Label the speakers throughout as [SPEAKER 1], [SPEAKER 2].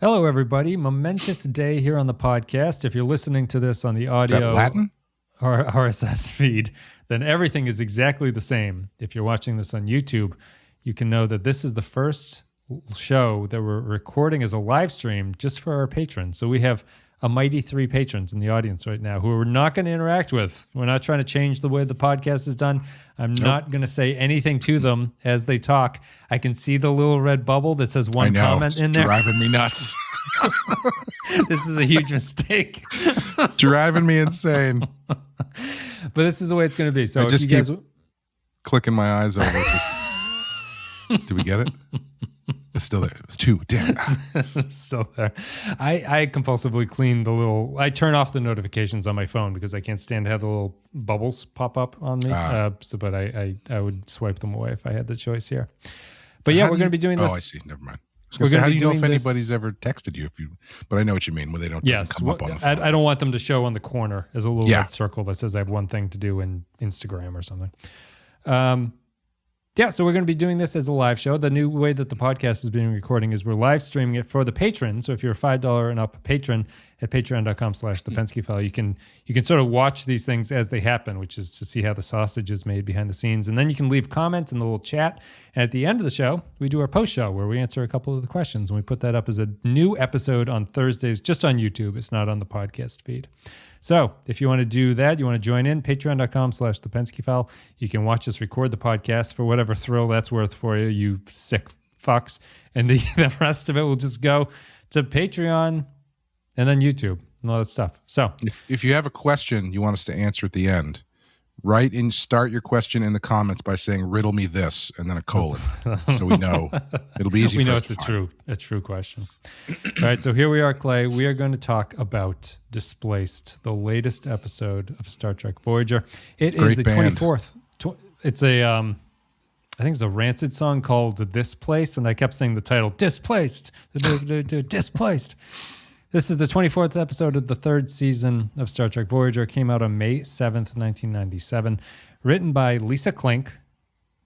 [SPEAKER 1] Hello, everybody. Momentous day here on the podcast. If you're listening to this on the audio
[SPEAKER 2] Is that Latin?
[SPEAKER 1] or RSS feed, then everything is exactly the same. If you're watching this on YouTube, you can know that this is the first show that we're recording as a live stream just for our patrons. So we have a mighty 3 patrons in the audience right now who we're not going to interact with. We're not trying to change the way the podcast is done. I'm not going to say anything to them as they talk. I can see the little red bubble that says one comment in there.
[SPEAKER 2] Driving me nuts.
[SPEAKER 1] This is a huge mistake.
[SPEAKER 2] Driving me insane.
[SPEAKER 1] But this is the way it's going to be. So
[SPEAKER 2] I
[SPEAKER 1] if
[SPEAKER 2] just
[SPEAKER 1] you guys
[SPEAKER 2] clicking my eyes over. Do we get it? It's still there. It's 2. Damn.
[SPEAKER 1] It's still there. I compulsively clean the little. I turn off the notifications on my phone because I can't stand to have the little bubbles pop up on me. But I would swipe them away if I had the choice here. But yeah, we're going to be doing this.
[SPEAKER 2] Oh, I see. Never mind. How do you know if anybody's ever texted you? But I know what you mean when they don't doesn't come up on the phone.
[SPEAKER 1] I don't want them to show on the corner as a little red circle that says I have one thing to do in Instagram or something. Yeah, so we're going to be doing this as a live show. The new way that the podcast is being recording is we're live streaming it for the patrons. So if you're a $5 and up patron at patreon.com/thepenskyfile, you can sort of watch these things as they happen, which is to see how the sausage is made behind the scenes. And then you can leave comments in the little chat. And at the end of the show, we do our post show where we answer a couple of the questions. And we put that up as a new episode on Thursdays, just on YouTube. It's not on the podcast feed. So if you want to do that, you want to join in, patreon.com/thepenskyfile. You can watch us record the podcast for whatever thrill that's worth for you, you sick fucks. And the rest of it will just go to Patreon and then YouTube and all that stuff. So
[SPEAKER 2] if you have a question you want us to answer at the end, write and start your question in the comments by saying, riddle me this, and then a colon. So we know. It'll be easy for us to find. We know it's a true question. All right, so here we are, Clay. We are going to talk about Displaced, the latest episode of Star Trek Voyager. It is the 24th. It's I think it's a Rancid song called Displaced, and I kept saying the title, Displaced, Displaced. This is the 24th episode of the 3rd season of Star Trek Voyager. It came out on May 7th, 1997. Written by Lisa Klink.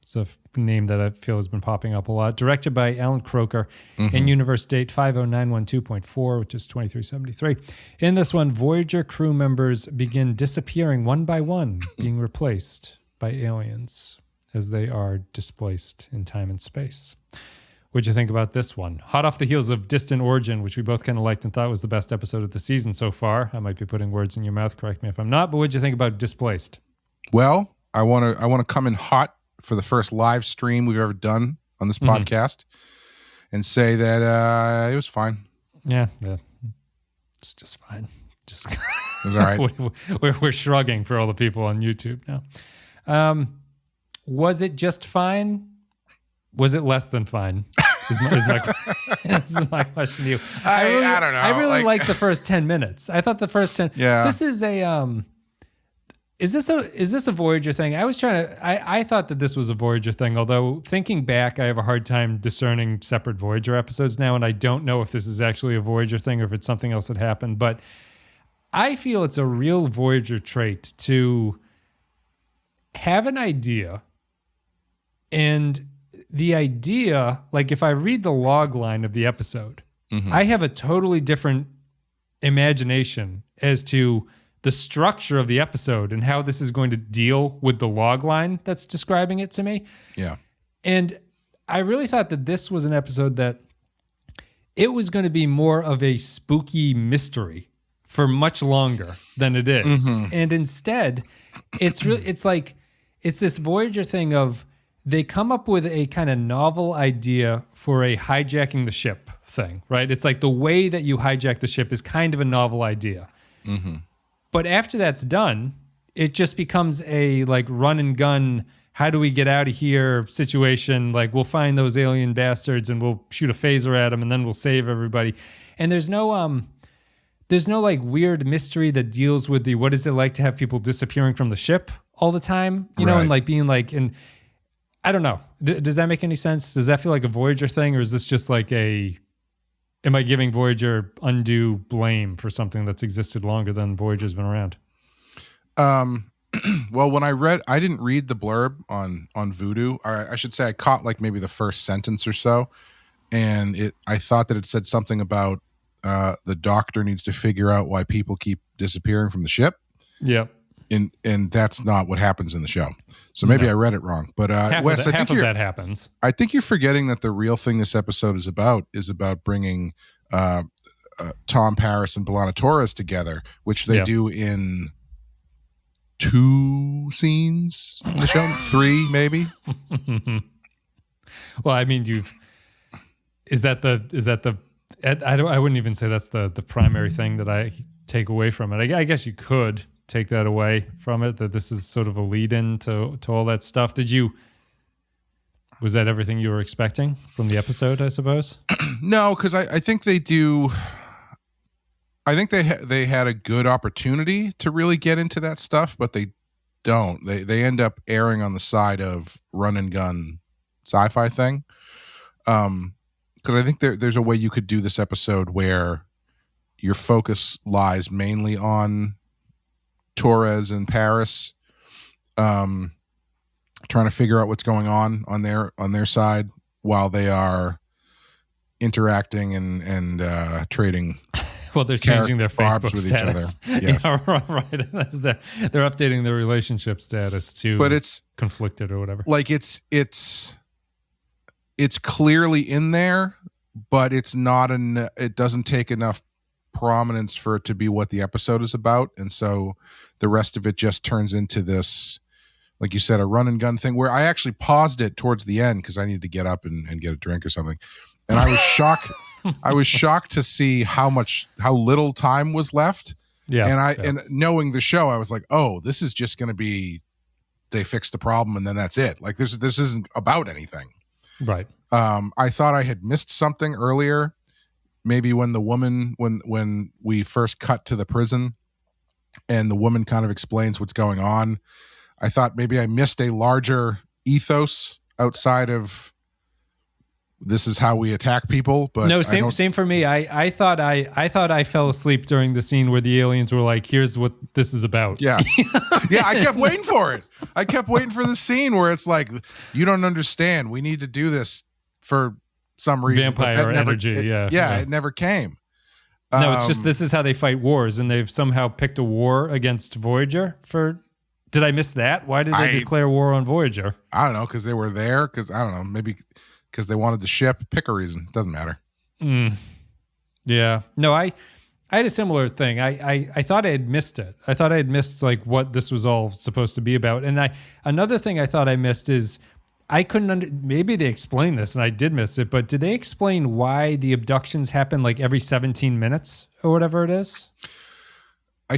[SPEAKER 2] It's a name that I feel has been popping up a lot. Directed by Alan Croker. In universe date 50912.4, which is 2373. In this one, Voyager crew members begin disappearing one by one, being replaced by aliens as they are displaced in time and space. What'd you think about this one? Hot off the heels of Distant Origin, which we both kind of liked and thought was the best episode of the season so far. I might be putting words in your mouth. Correct me if I'm not. But what'd you think about Displaced? Well, I want to come in hot for the first live stream we've ever done on this podcast and say that it was fine.
[SPEAKER 1] Yeah. It's just fine. Just
[SPEAKER 2] it was all right.
[SPEAKER 1] we're shrugging for all the people on YouTube now. Was it just fine? Was it less than fine? Is my question to you.
[SPEAKER 2] I don't know.
[SPEAKER 1] I really liked the first 10 minutes. I thought the first 10.
[SPEAKER 2] Yeah.
[SPEAKER 1] This is is this a Voyager thing? I thought that this was a Voyager thing, although thinking back, I have a hard time discerning separate Voyager episodes now, and I don't know if this is actually a Voyager thing or if it's something else that happened, but I feel it's a real Voyager trait to have an idea, and the idea, like if I read the log line of the episode, I have a totally different imagination as to the structure of the episode and how this is going to deal with the log line that's describing it to me.
[SPEAKER 2] Yeah.
[SPEAKER 1] And I really thought that this was an episode that it was going to be more of a spooky mystery for much longer than it is. And instead, it's this Voyager thing of, they come up with a kind of novel idea for a hijacking the ship thing, right? It's like the way that you hijack the ship is kind of a novel idea. But after that's done, it just becomes a like run and gun, how do we get out of here situation. Like we'll find those alien bastards and we'll shoot a phaser at them and then we'll save everybody. And there's no like weird mystery that deals with the, what is it like to have people disappearing from the ship all the time, you know, and like being like, and I don't know. Does that make any sense? Does that feel like a Voyager thing, or is this just like am I giving Voyager undue blame for something that's existed longer than Voyager's been around?
[SPEAKER 2] Well, when I didn't read the blurb on Voodoo. Or I should say I caught like maybe the first sentence or so, and I thought that it said something about the doctor needs to figure out why people keep disappearing from the ship.
[SPEAKER 1] Yep.
[SPEAKER 2] And that's not what happens in the show. So maybe I read it wrong. But Wes,
[SPEAKER 1] half of that happens.
[SPEAKER 2] I think you're forgetting that the real thing this episode is about bringing Tom Paris and B'Elanna Torres together, which they do in 2 scenes in the show, 3 maybe.
[SPEAKER 1] Well, I mean, I wouldn't even say that's the primary thing that I take away from it. I guess you could take that away from it, that this is sort of a lead-in to all that stuff. Was that everything you were expecting from the episode, I suppose?
[SPEAKER 2] No, because I think they do. I think they had a good opportunity to really get into that stuff, but they don't. They end up erring on the side of run and gun sci-fi thing. Because I think there's a way you could do this episode where your focus lies mainly on Torres and Paris, trying to figure out what's going on their side while they are interacting and trading.
[SPEAKER 1] Well, they're changing their Facebook
[SPEAKER 2] with
[SPEAKER 1] status.
[SPEAKER 2] Each other. Yes.
[SPEAKER 1] Yeah, right. They're updating their relationship status to,
[SPEAKER 2] but it's
[SPEAKER 1] conflicted or whatever.
[SPEAKER 2] Like it's clearly in there, but it's not it doesn't take enough prominence for it to be what the episode is about, and so the rest of it just turns into this, like you said, a run and gun thing where I actually paused it towards the end because I needed to get up and get a drink or something, and I was shocked. I was shocked to see how little time was left. Yeah, and knowing the show, I was like, oh, this is just going to be they fixed the problem and then that's it. Like this isn't about anything.
[SPEAKER 1] Right.
[SPEAKER 2] I thought I had missed something earlier. Maybe when the woman, when we first cut to the prison and the woman kind of explains what's going on, I thought maybe I missed a larger ethos outside of this is how we attack people. But
[SPEAKER 1] no, same for me. I thought I fell asleep during the scene where the aliens were like, here's what this is about.
[SPEAKER 2] Yeah. Yeah, I kept waiting for it. I kept waiting for the scene where it's like, you don't understand. We need to do this for some reason.
[SPEAKER 1] Vampire energy, yeah.
[SPEAKER 2] It never came.
[SPEAKER 1] No, it's just this is how they fight wars, and they've somehow picked a war against Voyager for... Did I miss that? Why did they declare war on Voyager?
[SPEAKER 2] I don't know, because they were there, because, I don't know, maybe because they wanted the ship. Pick a reason. Doesn't matter.
[SPEAKER 1] Yeah. No, I had a similar thing. I thought I had missed it. I thought I had missed like what this was all supposed to be about. And another thing I thought I missed is I couldn't maybe they explained this and I did miss it, but did they explain why the abductions happen like every 17 minutes or whatever it is?
[SPEAKER 2] I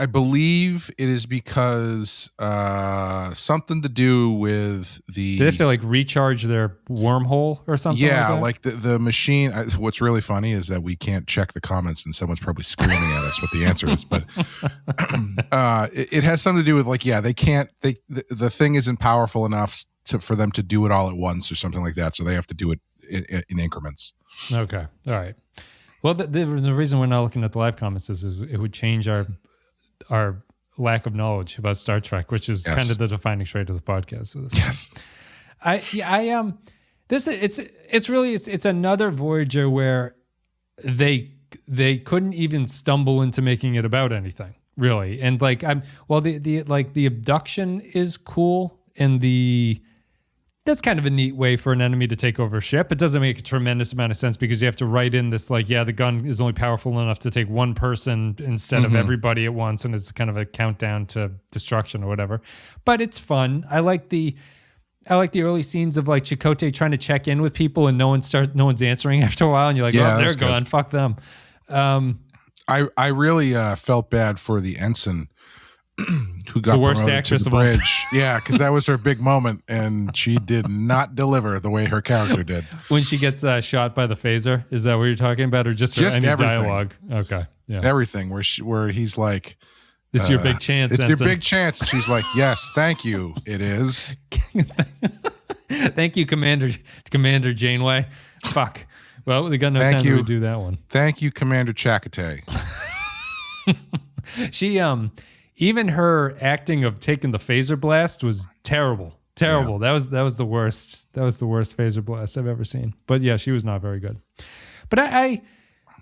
[SPEAKER 2] believe it is because something to do with the...
[SPEAKER 1] They have to like recharge their wormhole or something.
[SPEAKER 2] Yeah, like the machine. What's really funny is that we can't check the comments and someone's probably screaming at us what the answer is. But it has something to do with like, yeah, they can't, the thing isn't powerful enough for them to do it all at once or something like that. So they have to do it in increments.
[SPEAKER 1] Okay. All right. Well, the reason we're not looking at the live comments is it would change our lack of knowledge about Star Trek, which is kind of the defining trait of the podcast. So
[SPEAKER 2] yes.
[SPEAKER 1] It's another Voyager where they couldn't even stumble into making it about anything really. And like the abduction is cool and that's kind of a neat way for an enemy to take over a ship. It doesn't make a tremendous amount of sense because you have to write in this like, the gun is only powerful enough to take one person instead of everybody at once, and it's kind of a countdown to destruction or whatever. But it's fun. I like the early scenes of like Chakotay trying to check in with people and no one's answering after a while, and you're like, oh, they're gone. Fuck them.
[SPEAKER 2] I really felt bad for the ensign who got
[SPEAKER 1] the worst
[SPEAKER 2] promoted
[SPEAKER 1] actress
[SPEAKER 2] to the
[SPEAKER 1] of all
[SPEAKER 2] bridge.
[SPEAKER 1] time.
[SPEAKER 2] Yeah, because that was her big moment, and she did not deliver the way her character did.
[SPEAKER 1] When she gets shot by the phaser, is that what you're talking about, or just any
[SPEAKER 2] everything.
[SPEAKER 1] Dialogue? Okay, yeah,
[SPEAKER 2] everything. Where he's like,
[SPEAKER 1] "This is your big chance."
[SPEAKER 2] It's your big chance. And she's like, "Yes, thank you. It is."
[SPEAKER 1] Thank you, Commander Janeway. Fuck. Well, we got no time to do that one.
[SPEAKER 2] Thank you, Commander Chakotay.
[SPEAKER 1] She even her acting of taking the phaser blast was terrible. Terrible. Yeah. That was the worst. That was the worst phaser blast I've ever seen. But yeah, she was not very good. But I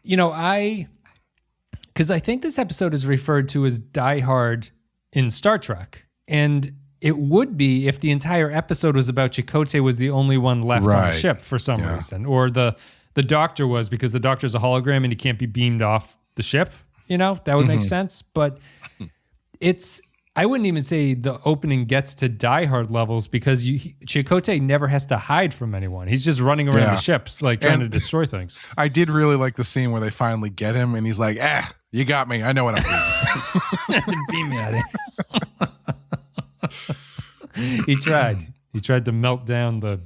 [SPEAKER 1] because I think this episode is referred to as Die Hard in Star Trek. And it would be if the entire episode was about Chakotay was the only one left on the ship for some reason. Or the doctor was, because the doctor's a hologram and he can't be beamed off the ship. That would make sense. But I wouldn't even say the opening gets to Die Hard levels, because Chakotay never has to hide from anyone. He's just running around the ships, like trying to destroy things. I
[SPEAKER 2] did really like the scene where they finally get him and he's like, you got me. I know what I'm doing.
[SPEAKER 1] Beam me at it. He tried. He tried to melt down the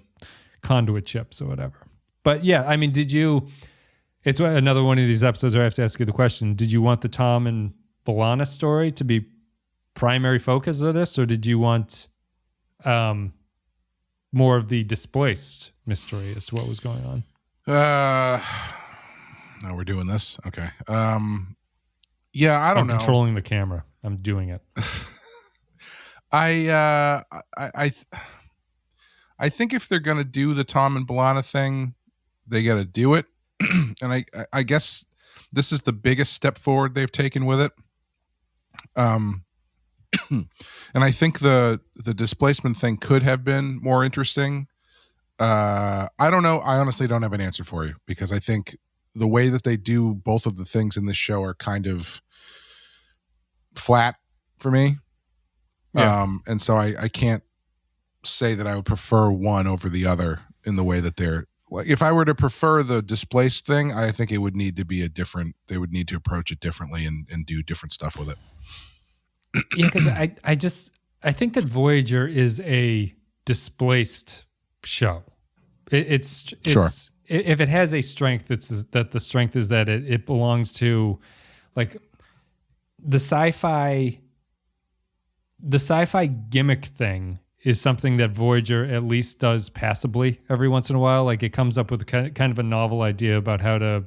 [SPEAKER 1] conduit chips or whatever. But yeah, I mean, it's another one of these episodes where I have to ask you the question, did you want the Tom and B'Elanna story to be primary focus of this, or did you want more of the Displaced mystery as to what was going on?
[SPEAKER 2] No, we're doing this. Okay. Yeah, I don't know.
[SPEAKER 1] I'm controlling the camera. I'm doing it.
[SPEAKER 2] I think if they're gonna do the Tom and B'Elanna thing, they got to do it, and I guess this is the biggest step forward they've taken with it. And I think the displacement thing could have been more interesting. I don't know. I honestly don't have an answer for you, because I think the way that they do both of the things in this show are kind of flat for me. Yeah. And so I can't say that I would prefer one over the other in the way that they're like. If I were to prefer the Displaced thing, I think it would need to be they would need to approach it differently and do different stuff with it.
[SPEAKER 1] Yeah, because I think that Voyager is a displaced show. It's
[SPEAKER 2] sure.
[SPEAKER 1] If it has a strength, it's that the strength is that it belongs to, like, the sci-fi gimmick thing is something that Voyager at least does passably every once in a while. Like, it comes up with kind of a novel idea about how to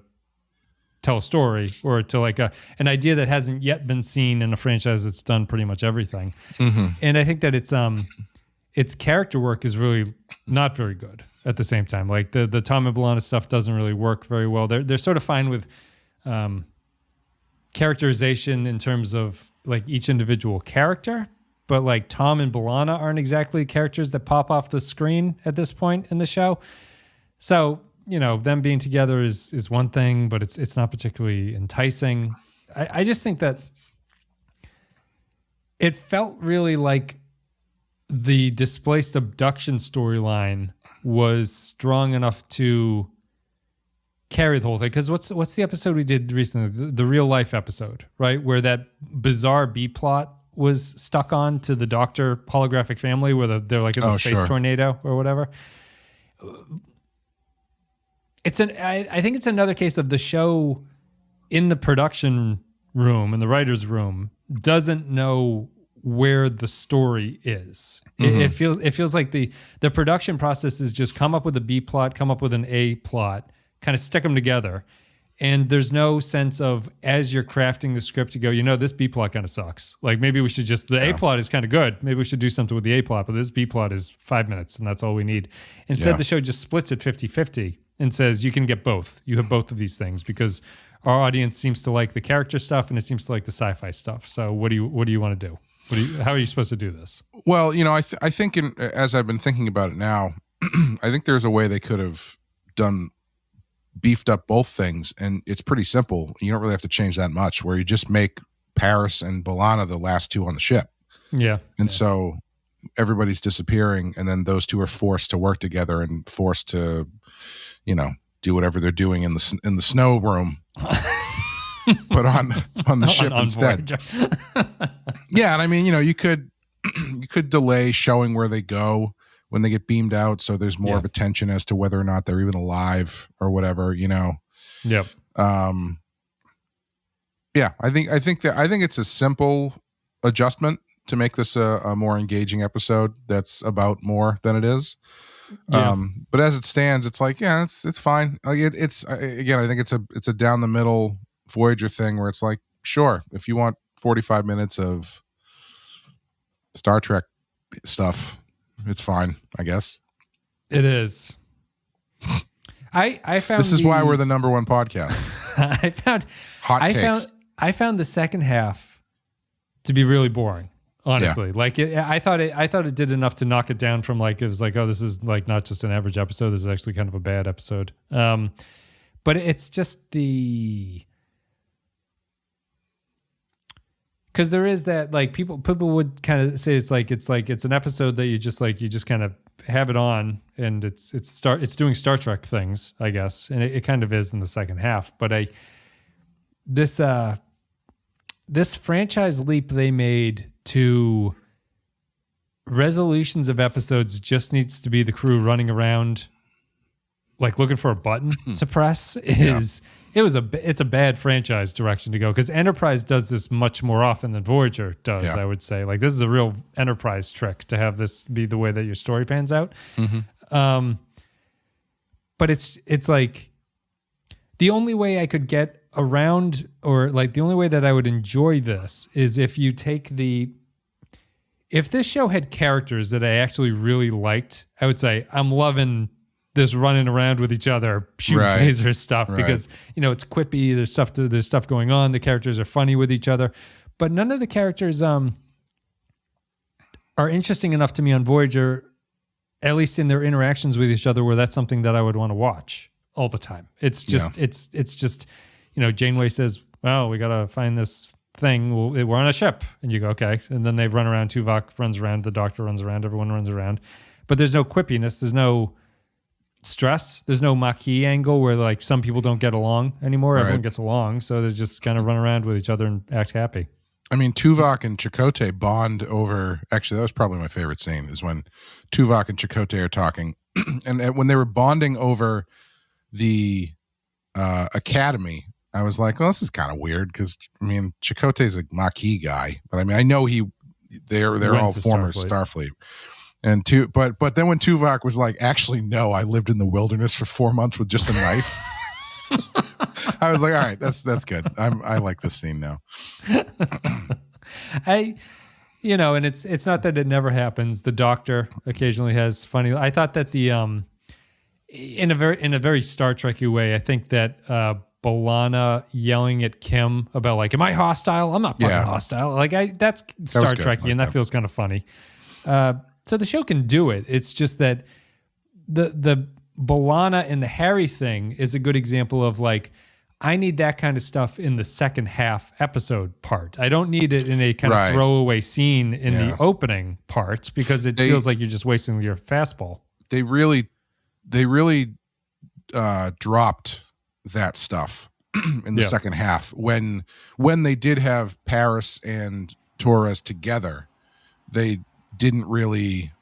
[SPEAKER 1] tell a story, or to like an idea that hasn't yet been seen in a franchise that's done pretty much everything. Mm-hmm. And I think that its character work is really not very good at the same time. Like the Tom and B'Elanna stuff doesn't really work very well. They're sort of fine with characterization in terms of like each individual character, but like Tom and B'Elanna aren't exactly characters that pop off the screen at this point in the show. So, them being together is one thing, but it's not particularly enticing. I just think that it felt really like the Displaced abduction storyline was strong enough to carry the whole thing. Because what's the episode we did recently? The real life episode, right? Where that bizarre B plot was stuck on to the Doctor holographic family, where they're like in the space tornado or whatever. I think it's another case of the show in the production room, in the writer's room, doesn't know where the story is. Mm-hmm. It feels like the production process is just come up with a B plot, come up with an A plot, kind of stick them together. And there's no sense of, as you're crafting the script, to go, this B plot kind of sucks. Like, maybe we should A plot is kind of good. Maybe we should do something with the A plot, but this B plot is 5 minutes and that's all we need. Instead, the show just splits it 50-50 and says, you can get both. You have both of these things, because our audience seems to like the character stuff and it seems to like the sci-fi stuff. So what do you want to do? How are you supposed to do this?
[SPEAKER 2] Well, I think as I've been thinking about it now, I think there's a way they could have beefed up both things, and it's pretty simple. You don't really have to change that much, where you just make Paris and B'Elanna the last two on the ship.
[SPEAKER 1] Yeah.
[SPEAKER 2] And so everybody's disappearing, and then those two are forced to work together and forced to, do whatever they're doing in the snow room. But on the ship instead. Yeah, and I mean, you could delay showing where they go when they get beamed out, so there's more of a tension as to whether or not they're even alive or whatever. Yep. Yeah, I think it's a simple adjustment to make this a more engaging episode that's about more than it is. Yeah. But as it stands, it's like, it's fine. Like it's again, I think it's a down the middle Voyager thing where it's like, sure, if you want 45 minutes of Star Trek stuff, it's fine, I guess.
[SPEAKER 1] It is. I found
[SPEAKER 2] this is why we're the number one podcast.
[SPEAKER 1] I found the second half to be really boring. Honestly, I thought it did enough to knock it down from like, it was like, oh, this is like not just an average episode. This is actually kind of a bad episode. But it's just because there is that, like, people would kind of say it's an episode that you just kind of have it on, and it's doing Star Trek things, I guess, and it kind of is in the second half. But this franchise leap they made to resolutions of episodes just needs to be the crew running around like looking for a button to press. It's a bad franchise direction to go, because Enterprise does this much more often than Voyager does. I would say, like, this is a real Enterprise trick to have this be the way that your story pans out. But it's like the only way I could get around, or like the only way that I would enjoy this, is if you take if this show had characters that I actually really liked, I would say I'm loving this running around with each other, shooting phaser stuff, because it's quippy. There's stuff going on. The characters are funny with each other, but none of the characters are interesting enough to me on Voyager, at least in their interactions with each other, where that's something that I would want to watch all the time. It's just it's just. Janeway says, well, we got to find this thing. We're on a ship. And you go, okay. And then they run around. Tuvok runs around. The Doctor runs around. Everyone runs around. But there's no quippiness. There's no stress. There's no Maquis angle where, like, some people don't get along anymore. Everyone gets along. So they just kind of run around with each other and act happy.
[SPEAKER 2] I mean, Tuvok and Chakotay bond over... Actually, that was probably my favorite scene, is when Tuvok and Chakotay are talking. And when they were bonding over the academy... I was like, well, this is kind of weird, because I mean, Chakotay's a Maquis guy, but I mean, I know they're all former Starfleet. And but then when Tuvok was like, actually, no, I lived in the wilderness for 4 months with just a knife. I was like, all right, that's good. I like this scene now.
[SPEAKER 1] And it's not that it never happens. The Doctor occasionally has funny. I thought that in a very Star Trek-y way, I think that B'Elanna yelling at Kim about, like, am I hostile? I'm not fucking hostile. Like, that's Star Trek-y, and that feels kind of funny. So the show can do it. It's just that the B'Elanna and the Harry thing is a good example of, like, I need that kind of stuff in the second half episode part. I don't need it in a kind of throwaway scene in the opening part, because it feels like you're just wasting your fastball.
[SPEAKER 2] They really dropped that stuff in the second half when they did have Paris and Torres together. They didn't really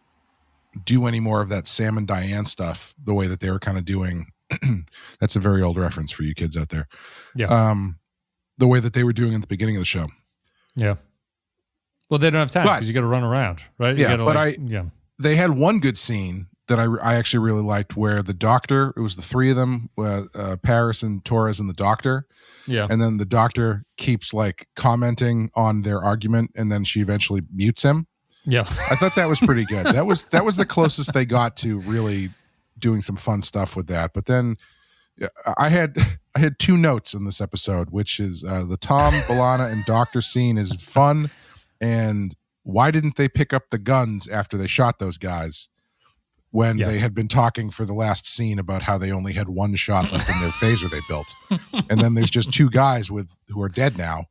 [SPEAKER 2] do any more of that Sam and Diane stuff the way that they were kind of doing. That's a very old reference for you kids out there. The way that they were doing at the beginning of the show.
[SPEAKER 1] Well, they don't have time because you got to run around, right?
[SPEAKER 2] They had one good scene that I actually really liked, where the Doctor, it was the three of them, Paris and Torres and the Doctor. And then the Doctor keeps, like, commenting on their argument, and then she eventually mutes him. I thought that was pretty good. That was the closest they got to really doing some fun stuff with that. But then I had two notes in this episode, which is the Tom, B'Elanna, and Doctor scene is fun, and why didn't they pick up the guns after they shot those guys when they had been talking for the last scene about how they only had one shot left in their phaser they built? And then there's just two guys who are dead now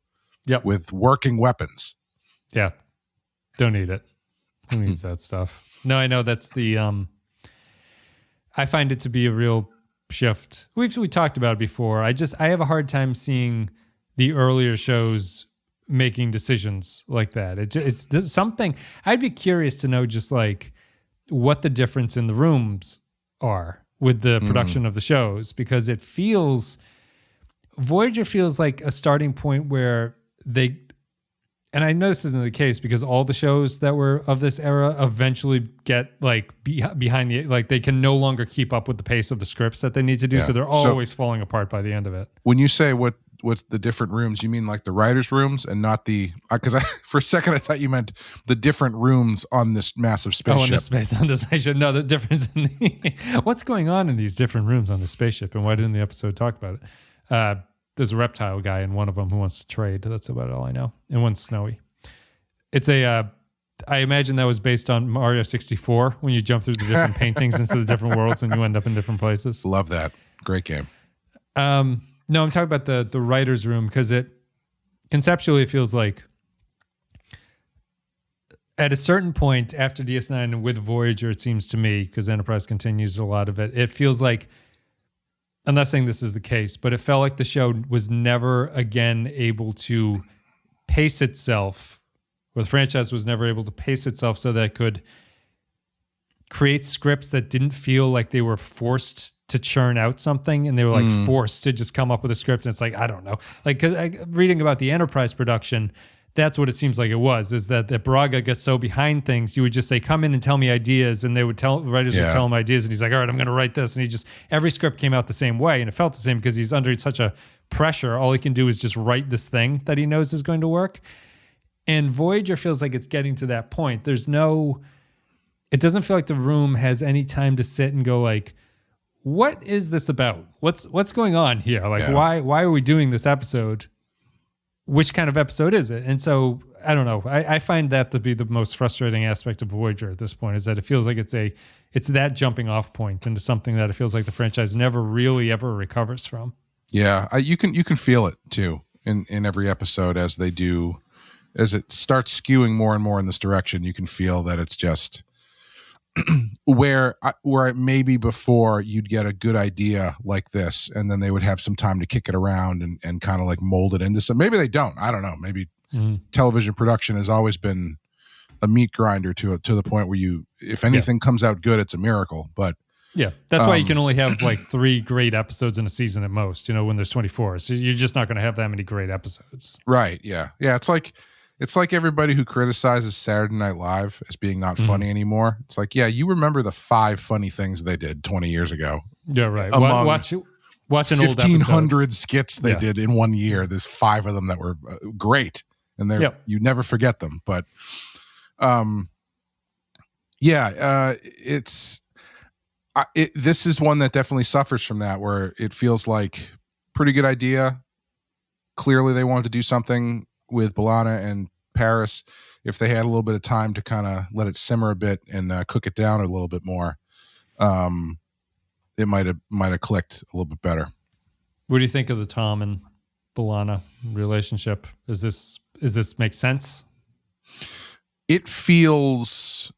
[SPEAKER 2] with working weapons.
[SPEAKER 1] Don't need it. Who needs that stuff? No, I know that's the I find it to be a real shift. We talked about it before. I have a hard time seeing the earlier shows making decisions like that. It's something I'd be curious to know, just like what the difference in the rooms are with the production of the shows, because Voyager feels like a starting point where and I know this isn't the case, because all the shows that were of this era eventually get, like, behind they can no longer keep up with the pace of the scripts that they need to do. So they're always falling apart by the end of it.
[SPEAKER 2] When you say what's the different rooms, you mean like the writers' rooms and not the, because for a second I thought you meant the different rooms on this massive spaceship.
[SPEAKER 1] On the spaceship. No, the difference in what's going on in these different rooms on the spaceship, and why didn't the episode talk about it? there's a reptile guy in one of them who wants to trade. That's about all I know. And one's snowy. It's I imagine that was based on Mario 64 when you jump through the different paintings into the different worlds and you end up in different places.
[SPEAKER 2] Love that. Great game.
[SPEAKER 1] No, I'm talking about the writer's room because conceptually it feels like at a certain point after DS9 and with Voyager, it seems to me, because Enterprise continues a lot of it, it feels like, I'm not saying this is the case, but it felt like the show was never again able to pace itself, or the franchise was never able to pace itself so that it could create scripts that didn't feel like they were forced to churn out something and they were like forced to just come up with a script. And it's like, I don't know. Like, cause reading about the Enterprise production, that's what it seems like it was, is that Braga gets so behind things. You would just say, come in and tell me ideas. And they would writers would tell him ideas. And he's like, all right, I'm going to write this. And every script came out the same way. And it felt the same because he's under such a pressure. All he can do is just write this thing that he knows is going to work. And Voyager feels like it's getting to that point. It doesn't feel like the room has any time to sit and go like, what is this about? What's going on here? Like, why are we doing this episode? Which kind of episode is it? And so, I don't know. I find that to be the most frustrating aspect of Voyager at this point, is that it feels like it's that jumping off point into something that it feels like the franchise never really ever recovers from. Yeah,
[SPEAKER 2] you can feel it too in every episode as it starts skewing more and more in this direction. You can feel that it's just where maybe before you'd get a good idea like this and then they would have some time to kick it around and kind of like mold it into some, maybe they don't, I don't know. Maybe television production has always been a meat grinder to the point where if anything comes out good, it's a miracle. But
[SPEAKER 1] yeah, that's why you can only have like 3 great episodes in a season at most, when there's 24. So you're just not going to have that many great episodes.
[SPEAKER 2] Right. Yeah. Yeah. It's like everybody who criticizes Saturday Night Live as being not funny anymore. It's like, yeah, you remember the 5 funny things they did 20 years ago.
[SPEAKER 1] Yeah, right. Watch an old episode.
[SPEAKER 2] 1,500 skits they did in 1 year. There's 5 of them that were great, and you never forget them. But, this is one that definitely suffers from that, where it feels like pretty good idea. Clearly, they wanted to do something with B'Elanna and Paris. If they had a little bit of time to kind of let it simmer a bit and cook it down a little bit more, it might have clicked a little bit better.
[SPEAKER 1] What do you think of the Tom and B'Elanna relationship? Is this make sense?
[SPEAKER 2] It feels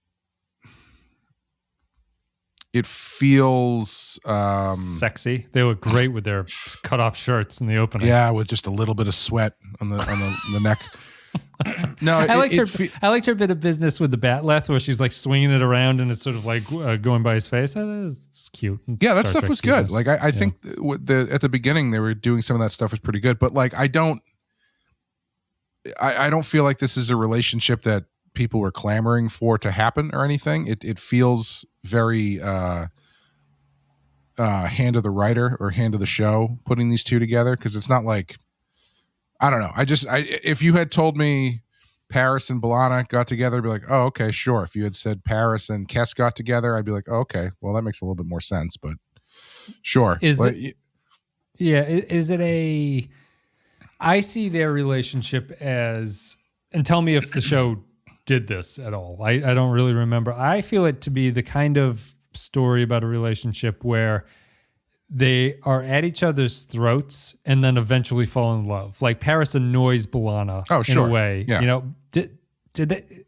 [SPEAKER 1] sexy. They look great with their cut off shirts in the opening.
[SPEAKER 2] Yeah, with just a little bit of sweat on the neck. No,
[SPEAKER 1] I liked her bit of business with the batleth where she's like swinging it around and it's sort of like going by his face. It's cute.
[SPEAKER 2] Yeah, that stuff was good. Like I think at the beginning they were doing some of that stuff was pretty good. But like I don't feel like this is a relationship that people were clamoring for to happen or anything. It feels very hand of the writer or hand of the show putting these two together, because it's not like, I don't know. If you had told me Paris and B'Elanna got together, I'd be like, oh, okay, sure. If you had said Paris and Kes got together, I'd be like, oh, okay, well, that makes a little bit more sense, but sure. I see their relationship as, and tell me if the show did this at all. I don't really remember. I feel it to be the kind of story about a relationship where they are at each other's throats and then eventually fall in love. Like Paris annoys B'Elanna in a way. Yeah.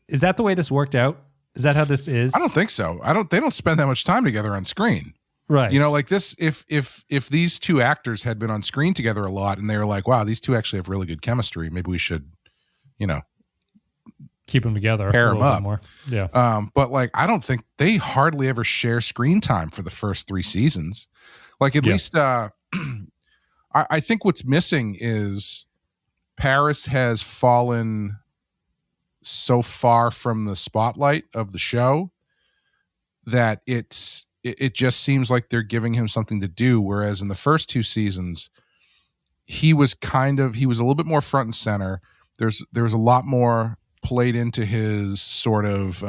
[SPEAKER 2] Is that the way this worked out? Is that how this is? I don't think so. They don't spend that much time together on screen.
[SPEAKER 1] Right.
[SPEAKER 2] Like this, if these two actors had been on screen together a lot and they were like, wow, these two actually have really good chemistry, maybe we should,
[SPEAKER 1] keep them together,
[SPEAKER 2] pair them up
[SPEAKER 1] more. Yeah.
[SPEAKER 2] But like, I don't think they hardly ever share screen time for the first 3 seasons. Like at least, I think what's missing is Paris has fallen so far from the spotlight of the show that it just seems like they're giving him something to do. Whereas in the first 2 seasons, he was a little bit more front and center. There's a lot more played into his sort of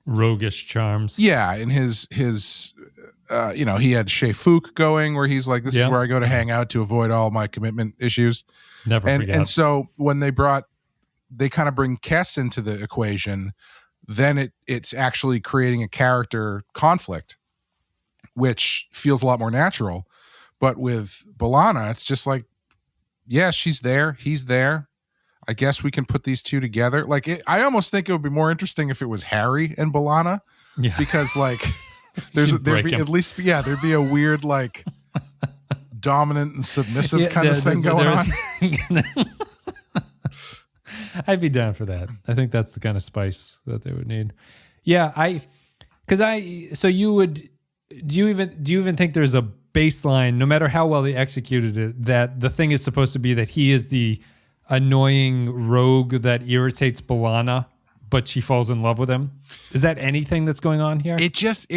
[SPEAKER 1] roguish charms.
[SPEAKER 2] Yeah, and his he had Shea Fook going where he's like, this is where I go to hang out to avoid all my commitment issues.
[SPEAKER 1] Never forget.
[SPEAKER 2] And so when they kind of bring Kes into the equation, then it's actually creating a character conflict, which feels a lot more natural. But with B'Elanna, it's just like, yeah, she's there. He's there. I guess we can put these two together. Like, I almost think it would be more interesting if it was Harry and B'Elanna, because like there'd be a weird like dominant and submissive kind of thing going on.
[SPEAKER 1] I'd be down for that. I think that's the kind of spice that they would need. Yeah, do you even think there's a baseline, no matter how well they executed it, that the thing is supposed to be that he is the annoying rogue that irritates B'Elanna, but she falls in love with him? Is that anything that's going on here?
[SPEAKER 2] It just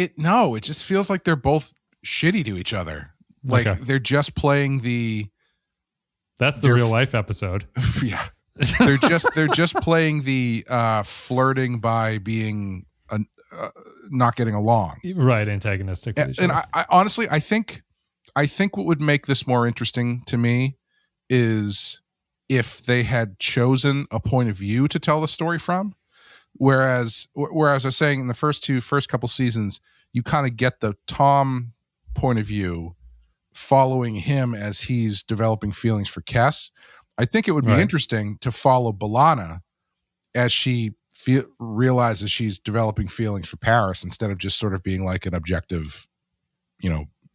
[SPEAKER 2] feels like they're both shitty to each other. Like they're just playing
[SPEAKER 1] that's the real life episode.
[SPEAKER 2] Yeah. they're just playing the flirting by being not getting along.
[SPEAKER 1] Right, antagonistic.
[SPEAKER 2] And I honestly, I think what would make this more interesting to me is if they had chosen a point of view to tell the story from. Whereas I was saying in the first couple seasons, you kind of get the Tom point of view following him as he's developing feelings for Kes. I think it would be interesting to follow B'Elanna as she realizes she's developing feelings for Paris instead of just sort of being like an objective,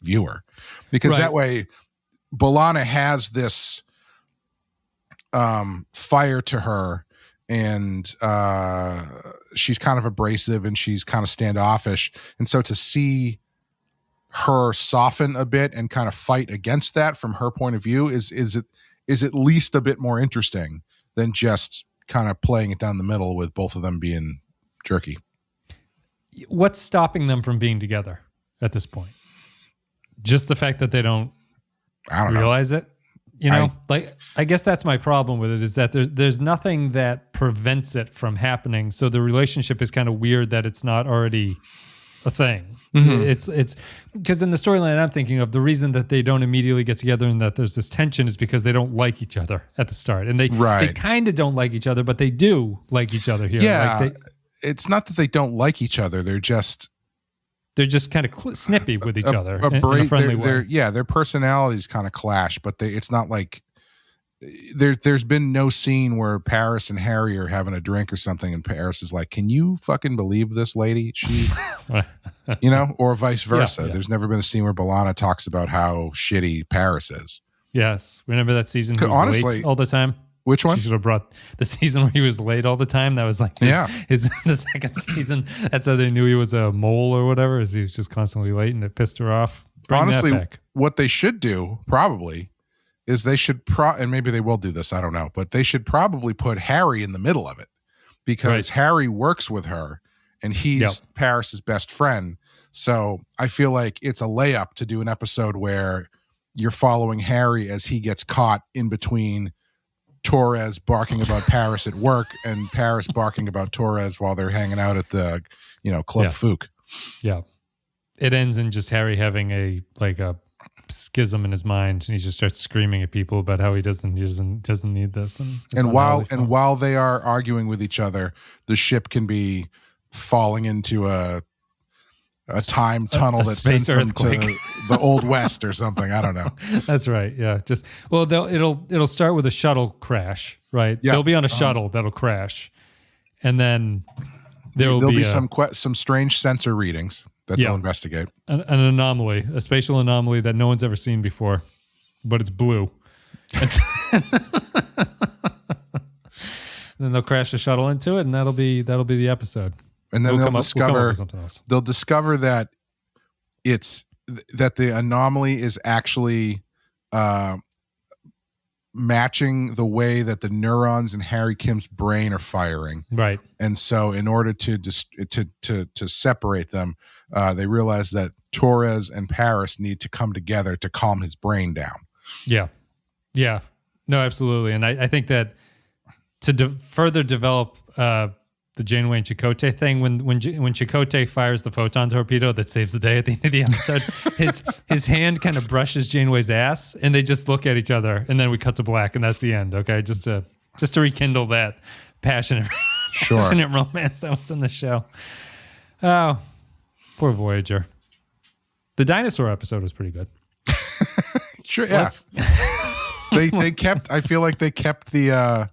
[SPEAKER 2] viewer. Because that way B'Elanna has this fire to her, and she's kind of abrasive and she's kind of standoffish. And so to see her soften a bit and kind of fight against that from her point of view is at least a bit more interesting than just kind of playing it down the middle with both of them being jerky.
[SPEAKER 1] What's stopping them from being together at this point? Just the fact that they don't realize it? I guess that's my problem with it, is that there's nothing that prevents it from happening. So the relationship is kind of weird that it's not already a thing. Mm-hmm. It's because in the storyline I'm thinking of, the reason that they don't immediately get together and that there's this tension is because they don't like each other at the start, and they kind of don't like each other, but they do like each other here.
[SPEAKER 2] Yeah, it's not that they don't like each other; they're just
[SPEAKER 1] kind of snippy with each other in a friendly way.
[SPEAKER 2] Their personalities kind of clash, but it's not like there's been no scene where Paris and Harry are having a drink or something, and Paris is like, "Can you fucking believe this lady?" She, or vice versa. Yeah. There's never been a scene where B'Elanna talks about how shitty Paris is.
[SPEAKER 1] Yes, remember that season? He was late all the time.
[SPEAKER 2] Which one?
[SPEAKER 1] She should have brought the season where he was late all the time. That was like the second season. That's how they knew he was a mole or whatever, is he was just constantly late, and it pissed her off.
[SPEAKER 2] Honestly, what they should do probably is they should and maybe they will do this, I don't know, but they should probably put Harry in the middle of it, because Harry works with her and he's Paris's best friend. So I feel like it's a layup to do an episode where you're following Harry as he gets caught in between Torres barking about Paris at work and Paris barking about Torres while they're hanging out at the, Club Fook.
[SPEAKER 1] Yeah. It ends in just Harry having a schism in his mind, and he just starts screaming at people about how he doesn't need this. And while they are arguing with each other, the ship can be falling into a time tunnel that sends them to the Old West or something. I don't know. That's right. Yeah. It'll start with a shuttle crash, right? Yeah. They'll be on a shuttle that'll crash, and then there'll be
[SPEAKER 2] some strange sensor readings that they'll investigate.
[SPEAKER 1] An anomaly, a spatial anomaly that no one's ever seen before, but it's blue. Then they'll crash the shuttle into it, and that'll be the episode.
[SPEAKER 2] And then they'll discover that that the anomaly is actually matching the way that the neurons in Harry Kim's brain are firing.
[SPEAKER 1] Right.
[SPEAKER 2] And so in order to separate them, they realize that Torres and Paris need to come together to calm his brain down.
[SPEAKER 1] Yeah. Yeah. No, absolutely. And I think that to further develop the the Janeway and Chakotay thing. When Chakotay fires the photon torpedo that saves the day at the end of the episode, his hand kind of brushes Janeway's ass, and they just look at each other, and then we cut to black, and that's the end. Okay, just to rekindle that passionate romance that was in the show. Oh, poor Voyager. The dinosaur episode was pretty good.
[SPEAKER 2] Sure, yeah. They kept. I feel like they kept the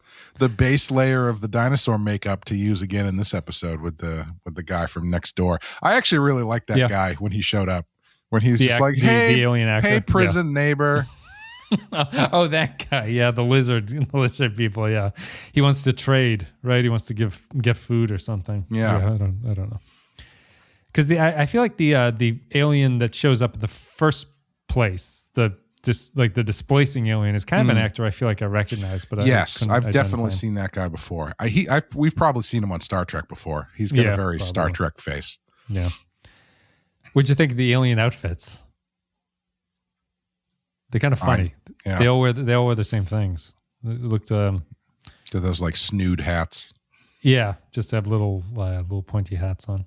[SPEAKER 2] base layer of the dinosaur makeup to use again in this episode with the guy from next door. I actually really liked that guy when he showed up. When he was just like, "Hey,
[SPEAKER 1] the alien actor.
[SPEAKER 2] Hey, prison neighbor."
[SPEAKER 1] Oh, that guy. Yeah, the lizard people. Yeah, he wants to trade, right? He wants to get food or something.
[SPEAKER 2] Yeah,
[SPEAKER 1] I don't know. Because I feel like the alien that shows up in the first place, the displacing alien, is kind of an actor I feel like I recognize. But
[SPEAKER 2] I've definitely seen that guy before. We've probably seen him on Star Trek before. He's got a very Star Trek face.
[SPEAKER 1] Yeah. What'd you think of the alien outfits? They're kind of funny. Yeah. They all wear the same things. It looked
[SPEAKER 2] to those like snood hats.
[SPEAKER 1] Yeah, just have little pointy hats on.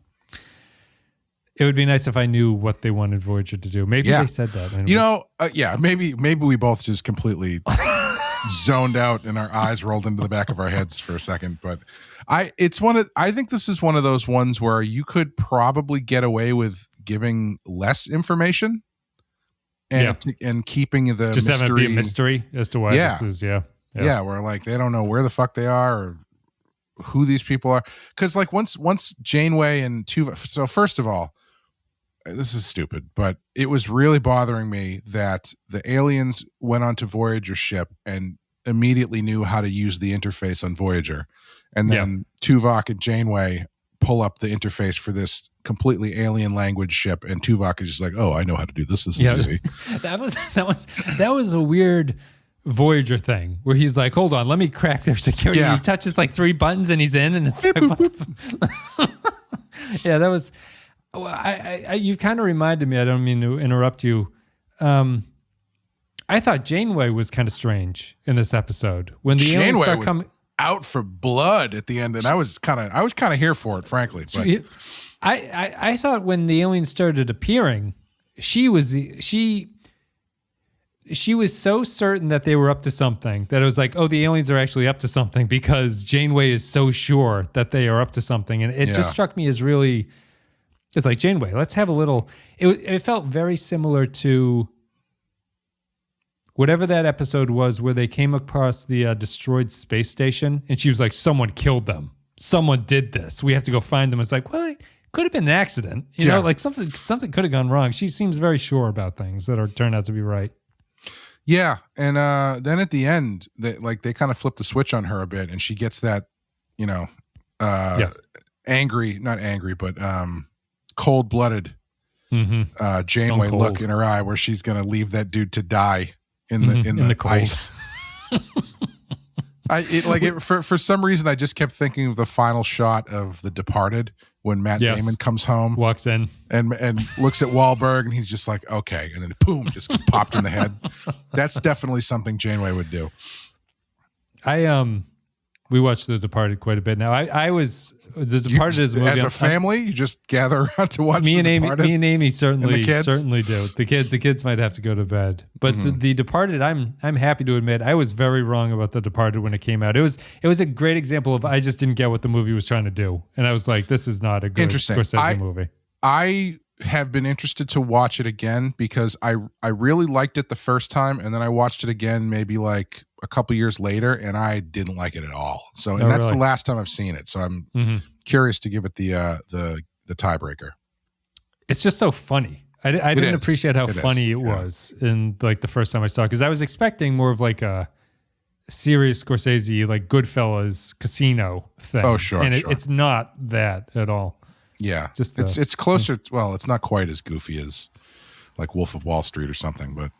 [SPEAKER 1] It would be nice if I knew what they wanted Voyager to do. Maybe they said that. Maybe we both just completely zoned out and our eyes rolled into the back of our heads for a second. But I think this is one of those ones where you could probably get away with giving less information and keeping the just
[SPEAKER 2] mystery.
[SPEAKER 1] Have it be a mystery as to why this is. Yeah,
[SPEAKER 2] where like they don't know where the fuck they are or who these people are. Because like once Janeway and Tuvok. So first of all, this is stupid, but it was really bothering me that the aliens went onto Voyager's ship and immediately knew how to use the interface on Voyager. And then Tuvok and Janeway pull up the interface for this completely alien language ship, and Tuvok is just like, "Oh, I know how to do this. This is easy."
[SPEAKER 1] that was a weird Voyager thing where he's like, "Hold on, let me crack their security." Yeah. He touches like 3 buttons and he's in, and it's like, yeah, that was. You kind of reminded me. I don't mean to interrupt you. I thought Janeway was kind of strange in this episode when the aliens start coming
[SPEAKER 2] out for blood at the end, and I was kind of here for it, frankly. But
[SPEAKER 1] I thought when the aliens started appearing, she was so certain that they were up to something that it was like, oh, the aliens are actually up to something because Janeway is so sure that they are up to something, and it just struck me as really. It's like, Janeway, let's have a little... It felt very similar to whatever that episode was where they came across the destroyed space station, and she was like, someone killed them. Someone did this. We have to go find them. It's like, well, it could have been an accident. You know, like something could have gone wrong. She seems very sure about things that turned out to be right.
[SPEAKER 2] Yeah, and then at the end, they kind of flip the switch on her a bit, and she gets that, angry, not angry, but... cold-blooded Janeway look in her eye where she's going to leave that dude to die in the ice. For some reason I just kept thinking of the final shot of The Departed when Matt Damon comes home,
[SPEAKER 1] walks in
[SPEAKER 2] and looks at Wahlberg, and he's just like, okay, and then boom, just gets popped in the head. That's definitely something Janeway would do.
[SPEAKER 1] We watched The Departed quite a bit now. The Departed is a movie.
[SPEAKER 2] As a family, you just gather around to watch The Departed?
[SPEAKER 1] Me and Amy certainly do. The kids might have to go to bed. But the Departed, I'm happy to admit, I was very wrong about The Departed when it came out. It was a great example of I just didn't get what the movie was trying to do. And I was like, this is not a good Scorsese movie.
[SPEAKER 2] I have been interested to watch it again because I really liked it the first time, and then I watched it again maybe like a couple years later, and I didn't like it at all. So, and that's the last time I've seen it. So I'm curious to give it the tiebreaker.
[SPEAKER 1] It's just so funny. I didn't appreciate how funny it was in like the first time I saw it, because I was expecting more of like a serious Scorsese, like Goodfellas Casino thing.
[SPEAKER 2] Oh, sure.
[SPEAKER 1] And it's not that at all.
[SPEAKER 2] Yeah, just it's closer. Well, it's not quite as goofy as like Wolf of Wall Street or something, but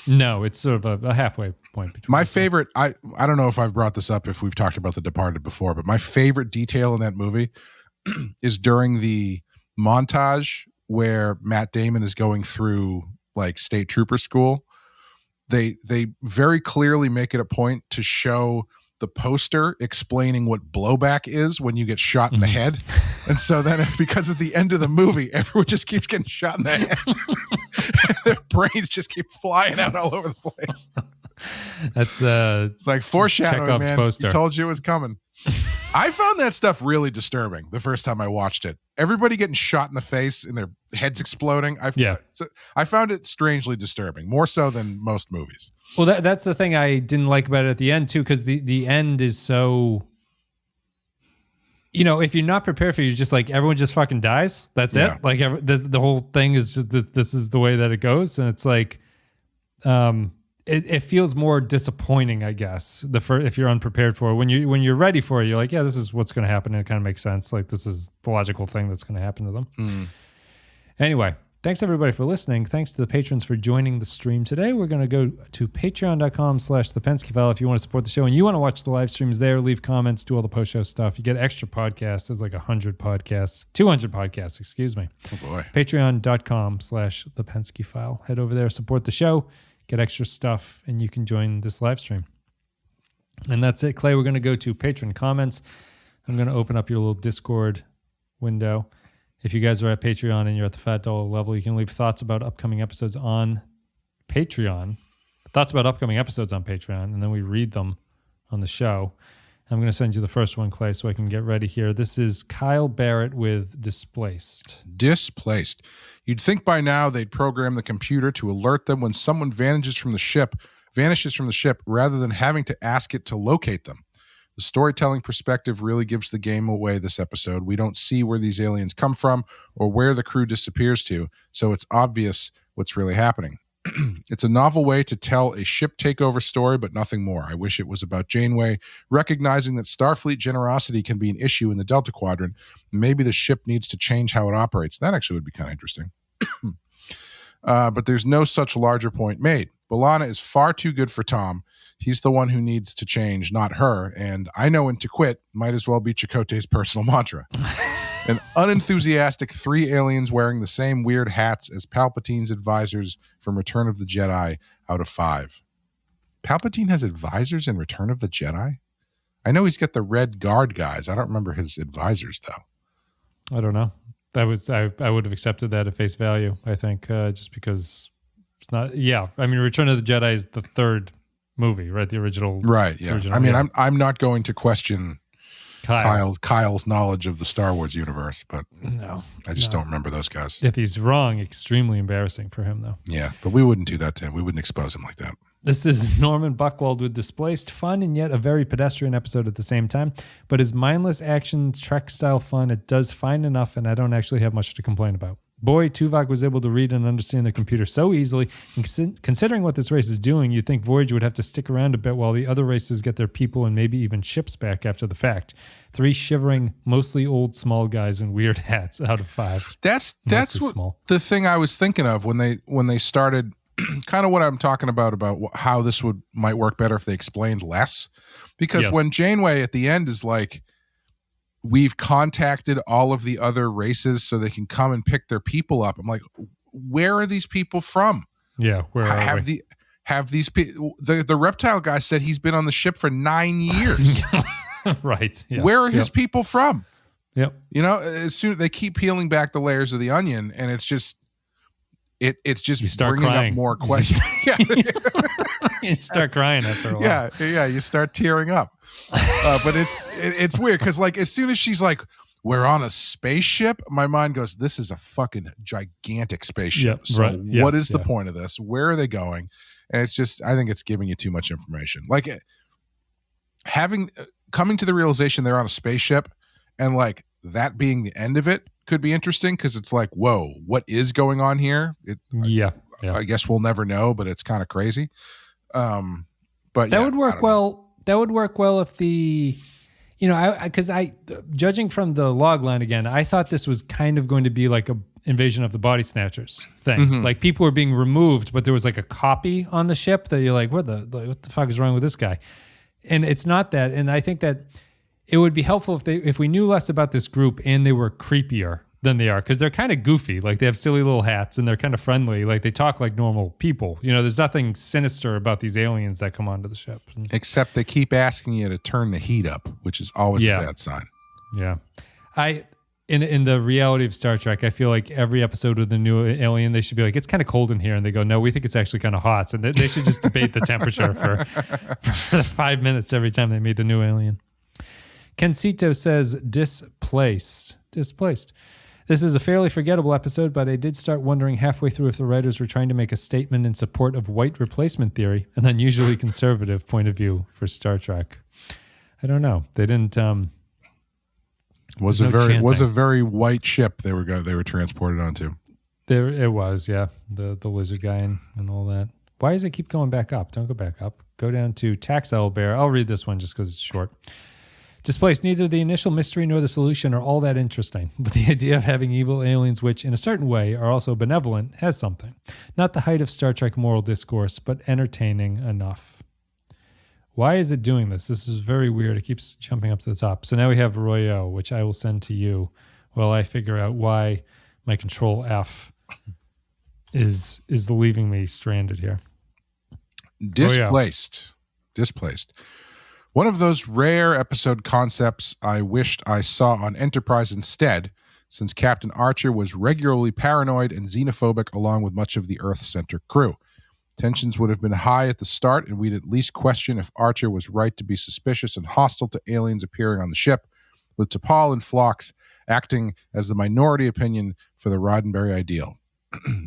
[SPEAKER 1] no, it's sort of a halfway point between.
[SPEAKER 2] My favorite, I don't know if I've brought this up if we've talked about The Departed before, but my favorite detail in that movie is during the montage where Matt Damon is going through like state trooper school. They very clearly make it a point to show the poster explaining what blowback is when you get shot in the head. And so then because at the end of the movie, everyone just keeps getting shot in the head. Their brains just keep flying out all over the place.
[SPEAKER 1] That's
[SPEAKER 2] it's like foreshadowing,
[SPEAKER 1] Chekhov's
[SPEAKER 2] man.
[SPEAKER 1] poster.
[SPEAKER 2] He told you it was coming. I found that stuff really disturbing the first time I watched it. Everybody getting shot in the face and their heads exploding. I found it strangely disturbing, more so than most movies.
[SPEAKER 1] Well, that's the thing I didn't like about it at the end, too, because the end is so... if you're not prepared for it, you're just like, everyone just fucking dies. That's it. Like, the whole thing is just this is the way that it goes. And it's like... It feels more disappointing, I guess, if you're unprepared for it. When you're ready for it, you're like, yeah, this is what's going to happen, and it kind of makes sense. Like, this is the logical thing that's going to happen to them. Anyway, thanks everybody for listening. Thanks to the patrons for joining the stream today. We're going to go to patreon.com/the Pensky File if you want to support the show and you want to watch the live streams there, leave comments, do all the post-show stuff. You get extra podcasts. There's like 200 podcasts, excuse me.
[SPEAKER 2] Oh boy.
[SPEAKER 1] Patreon.com/the Pensky File. Head over there, support the show. Get extra stuff, and you can join this live stream. And that's it, Clay. We're going to go to patron comments. I'm going to open up your little Discord window. If you guys are at Patreon and you're at the $5 level, you can leave thoughts about upcoming episodes on Patreon. Thoughts about upcoming episodes on Patreon, and then we read them on the show. I'm going to send you the first one, Clay, so I can get ready here. This is Kyle Barrett with Displaced.
[SPEAKER 2] Displaced. You'd think by now they'd program the computer to alert them when someone vanishes from the ship rather than having to ask it to locate them. The storytelling perspective really gives the game away this episode. We don't see where these aliens come from or where the crew disappears to, so it's obvious what's really happening. It's a novel way to tell a ship takeover story, but nothing more. I wish it was about Janeway recognizing that Starfleet generosity can be an issue in the Delta Quadrant. Maybe the ship needs to change how it operates. That actually would be kind of interesting. But there's no such larger point made. B'Elanna is far too good for Tom. He's the one who needs to change, not her. And I know when to quit might as well be Chakotay's personal mantra. An unenthusiastic 3 aliens wearing the same weird hats as Palpatine's advisors from Return of the Jedi out of 5. Palpatine has advisors in Return of the Jedi? I know he's got the Red Guard guys. I don't remember his advisors, though.
[SPEAKER 1] I don't know. I would have accepted that at face value, I think, just because it's not... Yeah, I mean, Return of the Jedi is the 3rd movie, right? The original... Right, yeah.
[SPEAKER 2] Original, I'm not going to question... Kyle's knowledge of the Star Wars universe, but I just don't remember those guys.
[SPEAKER 1] If he's wrong, extremely embarrassing for him, though.
[SPEAKER 2] Yeah, but we wouldn't do that to him. We wouldn't expose him like that.
[SPEAKER 1] This is Norman Buckwald with Displaced. Fun and yet a very pedestrian episode at the same time, but his mindless action Trek-style fun, it does fine enough, and I don't actually have much to complain about. Boy, Tuvok was able to read and understand the computer so easily, and considering what this race is doing, you'd think Voyager would have to stick around a bit while the other races get their people and maybe even ships back after the fact. 3 shivering, mostly old, small guys in weird hats out of 5.
[SPEAKER 2] That's the thing I was thinking of when they started, kind of what I'm talking about how this might work better if they explained less. Because when Janeway at the end is like, we've contacted all of the other races so they can come and pick their people up. I'm like, where are these people from?
[SPEAKER 1] Yeah, where are
[SPEAKER 2] have these people? The reptile guy said he's been on the ship for 9 years.
[SPEAKER 1] Right. Yeah.
[SPEAKER 2] Where are his people from?
[SPEAKER 1] Yep.
[SPEAKER 2] As soon they keep peeling back the layers of the onion, and it's just
[SPEAKER 1] you start
[SPEAKER 2] bringing
[SPEAKER 1] crying.
[SPEAKER 2] up more questions.
[SPEAKER 1] You start crying after a while.
[SPEAKER 2] Yeah, you start tearing up. But it's weird because like as soon as she's like, we're on a spaceship, my mind goes, this is a fucking gigantic spaceship.
[SPEAKER 1] Yep,
[SPEAKER 2] so
[SPEAKER 1] right.
[SPEAKER 2] what is the point of this? Where are they going? And it's just, I think it's giving you too much information. Like coming to the realization they're on a spaceship and like that being the end of it could be interesting because it's like, whoa, what is going on here? I guess we'll never know, but it's kind of crazy. But
[SPEAKER 1] that would work well. That would work well if because judging from the log line again, I thought this was kind of going to be like a Invasion of the Body Snatchers thing. Mm-hmm. Like people were being removed, but there was like a copy on the ship that you're like, what the fuck is wrong with this guy? And it's not that. And I think that it would be helpful if we knew less about this group and they were creepier than they are, because they're kind of goofy. Like they have silly little hats and they're kind of friendly. Like they talk like normal people. You know, there's nothing sinister about these aliens that come onto the ship.
[SPEAKER 2] Except they keep asking you to turn the heat up, which is always a bad sign.
[SPEAKER 1] Yeah. In the reality of Star Trek, I feel like every episode with a new alien, they should be like, it's kind of cold in here. And they go, no, we think it's actually kind of hot. So they should just debate the temperature for 5 minutes every time they meet a new alien. Kensito says, Displaced. This is a fairly forgettable episode, but I did start wondering halfway through if the writers were trying to make a statement in support of white replacement theory, an unusually conservative point of view for Star Trek. I don't know. They didn't. Was
[SPEAKER 2] a very white ship they were transported onto.
[SPEAKER 1] There it was, yeah. The lizard guy and all that. Why does it keep going back up? Don't go back up. Go down to Taxel Bear. I'll read this one just because it's short. Displaced, neither the initial mystery nor the solution are all that interesting, but the idea of having evil aliens which, in a certain way, are also benevolent has something. Not the height of Star Trek moral discourse, but entertaining enough. Why is it doing this? This is very weird. It keeps jumping up to the top. So now we have Royo, which I will send to you while I figure out why my Control F is leaving me stranded here.
[SPEAKER 2] Displaced. One of those rare episode concepts I wished I saw on Enterprise instead, since Captain Archer was regularly paranoid and xenophobic along with much of the Earth-centric crew. Tensions would have been high at the start, and we'd at least question if Archer was right to be suspicious and hostile to aliens appearing on the ship, with T'Pol and Phlox acting as the minority opinion for the Roddenberry ideal.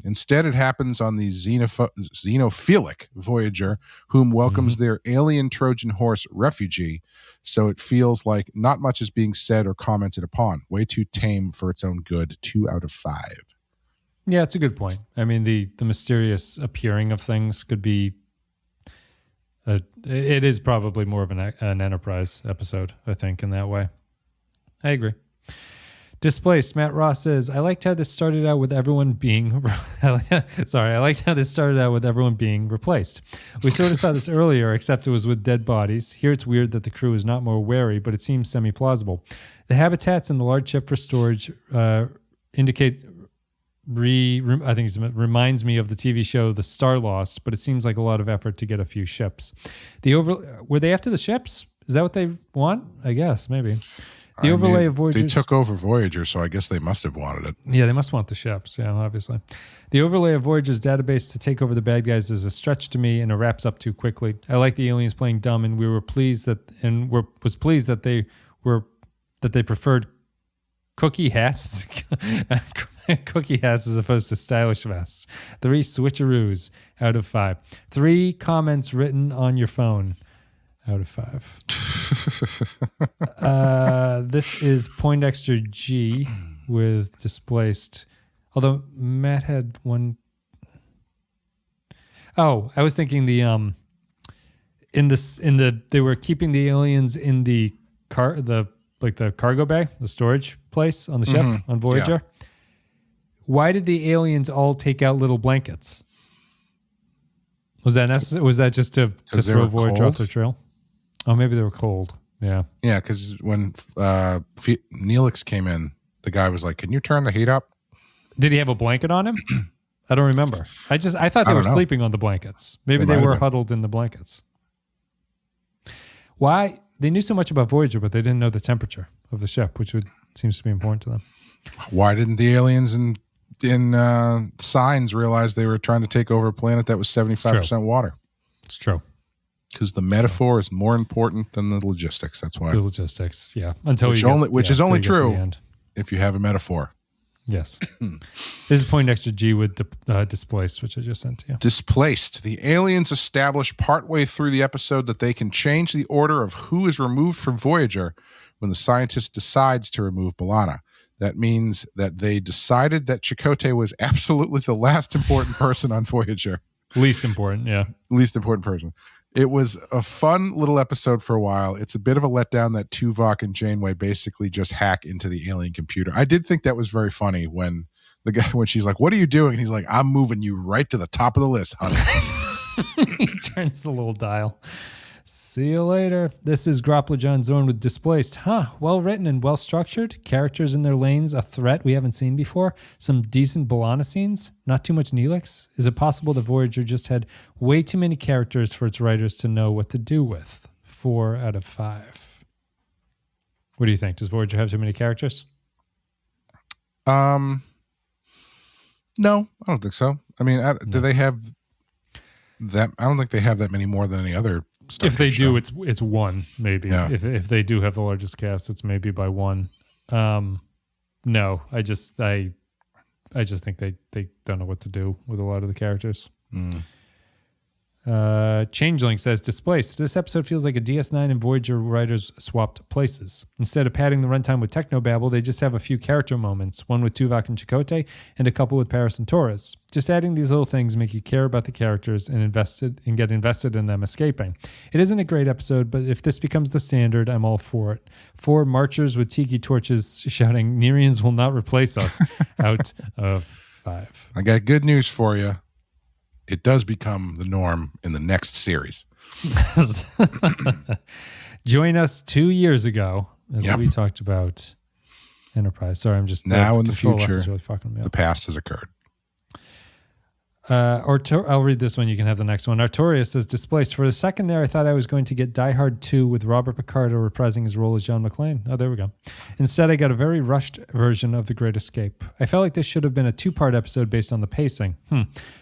[SPEAKER 2] Instead, it happens on the xenophilic Voyager, whom welcomes their alien Trojan horse refugee, so it feels like not much is being said or commented upon. Way too tame for its own good. 2 out of 5.
[SPEAKER 1] Yeah, it's a good point. I mean, the mysterious appearing of things could be... it is probably more of an Enterprise episode, I think, in that way. I agree. Displaced, Matt Ross says, I liked how this started out with everyone being... I liked how this started out with everyone being replaced. We sort of saw this earlier, except it was with dead bodies. Here it's weird that the crew is not more wary, but it seems semi-plausible. The habitats in the large ship for storage indicate... I think it reminds me of the TV show The Star Lost, but it seems like a lot of effort to get a few ships. Were they after the ships? Is that what they want? I guess, maybe. The overlay of Voyager.
[SPEAKER 2] They took over Voyager, so I guess they must have wanted it.
[SPEAKER 1] Yeah, they must want the ships. Yeah, obviously. The overlay of Voyager's database to take over the bad guys is a stretch to me, and it wraps up too quickly. I like the aliens playing dumb, and was pleased that they preferred cookie hats. Cookie hats as opposed to stylish vests. 3 switcheroos out of 5. 3 comments written on your phone out of 5. This is Poindexter G with Displaced. Although Matt had one. Oh, I was thinking they were keeping the aliens in the cargo bay, the storage place on the ship on Voyager. Yeah. Why did the aliens all take out little blankets? Was that necessary? Was that just to throw Voyager off the trail? Oh, maybe they were cold. Yeah. Yeah,
[SPEAKER 2] because when Neelix came in, the guy was like, "Can you turn the heat up?"
[SPEAKER 1] Did he have a blanket on him? I don't remember. I thought they were sleeping on the blankets. Maybe they were huddled in the blankets. Why? They knew so much about Voyager, but they didn't know the temperature of the ship, which seems to be important to them.
[SPEAKER 2] Why didn't the aliens in Signs realize they were trying to take over a planet that was 75% water?
[SPEAKER 1] It's true.
[SPEAKER 2] Because the metaphor is more important than the logistics. That's why.
[SPEAKER 1] The logistics, yeah.
[SPEAKER 2] Which is only true if you have a metaphor.
[SPEAKER 1] Yes. This is Poindexter G with Displaced, which I just sent to you.
[SPEAKER 2] Displaced. The aliens establish partway through the episode that they can change the order of who is removed from Voyager when the scientist decides to remove B'Elanna. That means that they decided that Chakotay was absolutely the last important person on Voyager.
[SPEAKER 1] Least important, yeah.
[SPEAKER 2] Least important person. It was a fun little episode for a while. It's a bit of a letdown that Tuvok and Janeway basically just hack into the alien computer. I did think that was very funny when she's like, "What are you doing?" And he's like, "I'm moving you right to the top of the list, honey."
[SPEAKER 1] He turns the little dial. See you later. This is Groppler John Zorn with Displaced. Well written and well structured. Characters in their lanes, a threat we haven't seen before. Some decent B'Elanna scenes. Not too much Neelix. Is it possible that Voyager just had way too many characters for its writers to know what to do with? 4 out of 5. What do you think? Does Voyager have too many characters?
[SPEAKER 2] No, I don't think so. I mean, do they have that? I don't think they have that many more than any other Star
[SPEAKER 1] If they
[SPEAKER 2] show.
[SPEAKER 1] do, it's one, maybe.
[SPEAKER 2] Yeah.
[SPEAKER 1] If they do have the largest cast, it's maybe by one. No, I just think they don't know what to do with a lot of the characters. Changeling says, Displaced. This episode feels like a DS9 and Voyager writers swapped places. Instead of padding the runtime with technobabble, they just have a few character moments, one with Tuvok and Chakotay, and a couple with Paris and Torres. Just adding these little things make you care about the characters and get invested in them escaping. It isn't a great episode, but if this becomes the standard, I'm all for it. 4 marchers with tiki torches shouting, Nerians will not replace us, out of 5.
[SPEAKER 2] I got good news for you. It does become the norm in the next series.
[SPEAKER 1] Join us 2 years ago as we talked about Enterprise. Sorry, I'm just
[SPEAKER 2] now in the future.
[SPEAKER 1] Really fucking me up.
[SPEAKER 2] The past has occurred.
[SPEAKER 1] I'll read this one. You can have the next one. Artoria says, Displaced. For a second there, I thought I was going to get Die Hard 2 with Robert Picardo reprising his role as John McClane. Oh, there we go. Instead, I got a very rushed version of The Great Escape. I felt like this should have been a 2-part episode based on the pacing.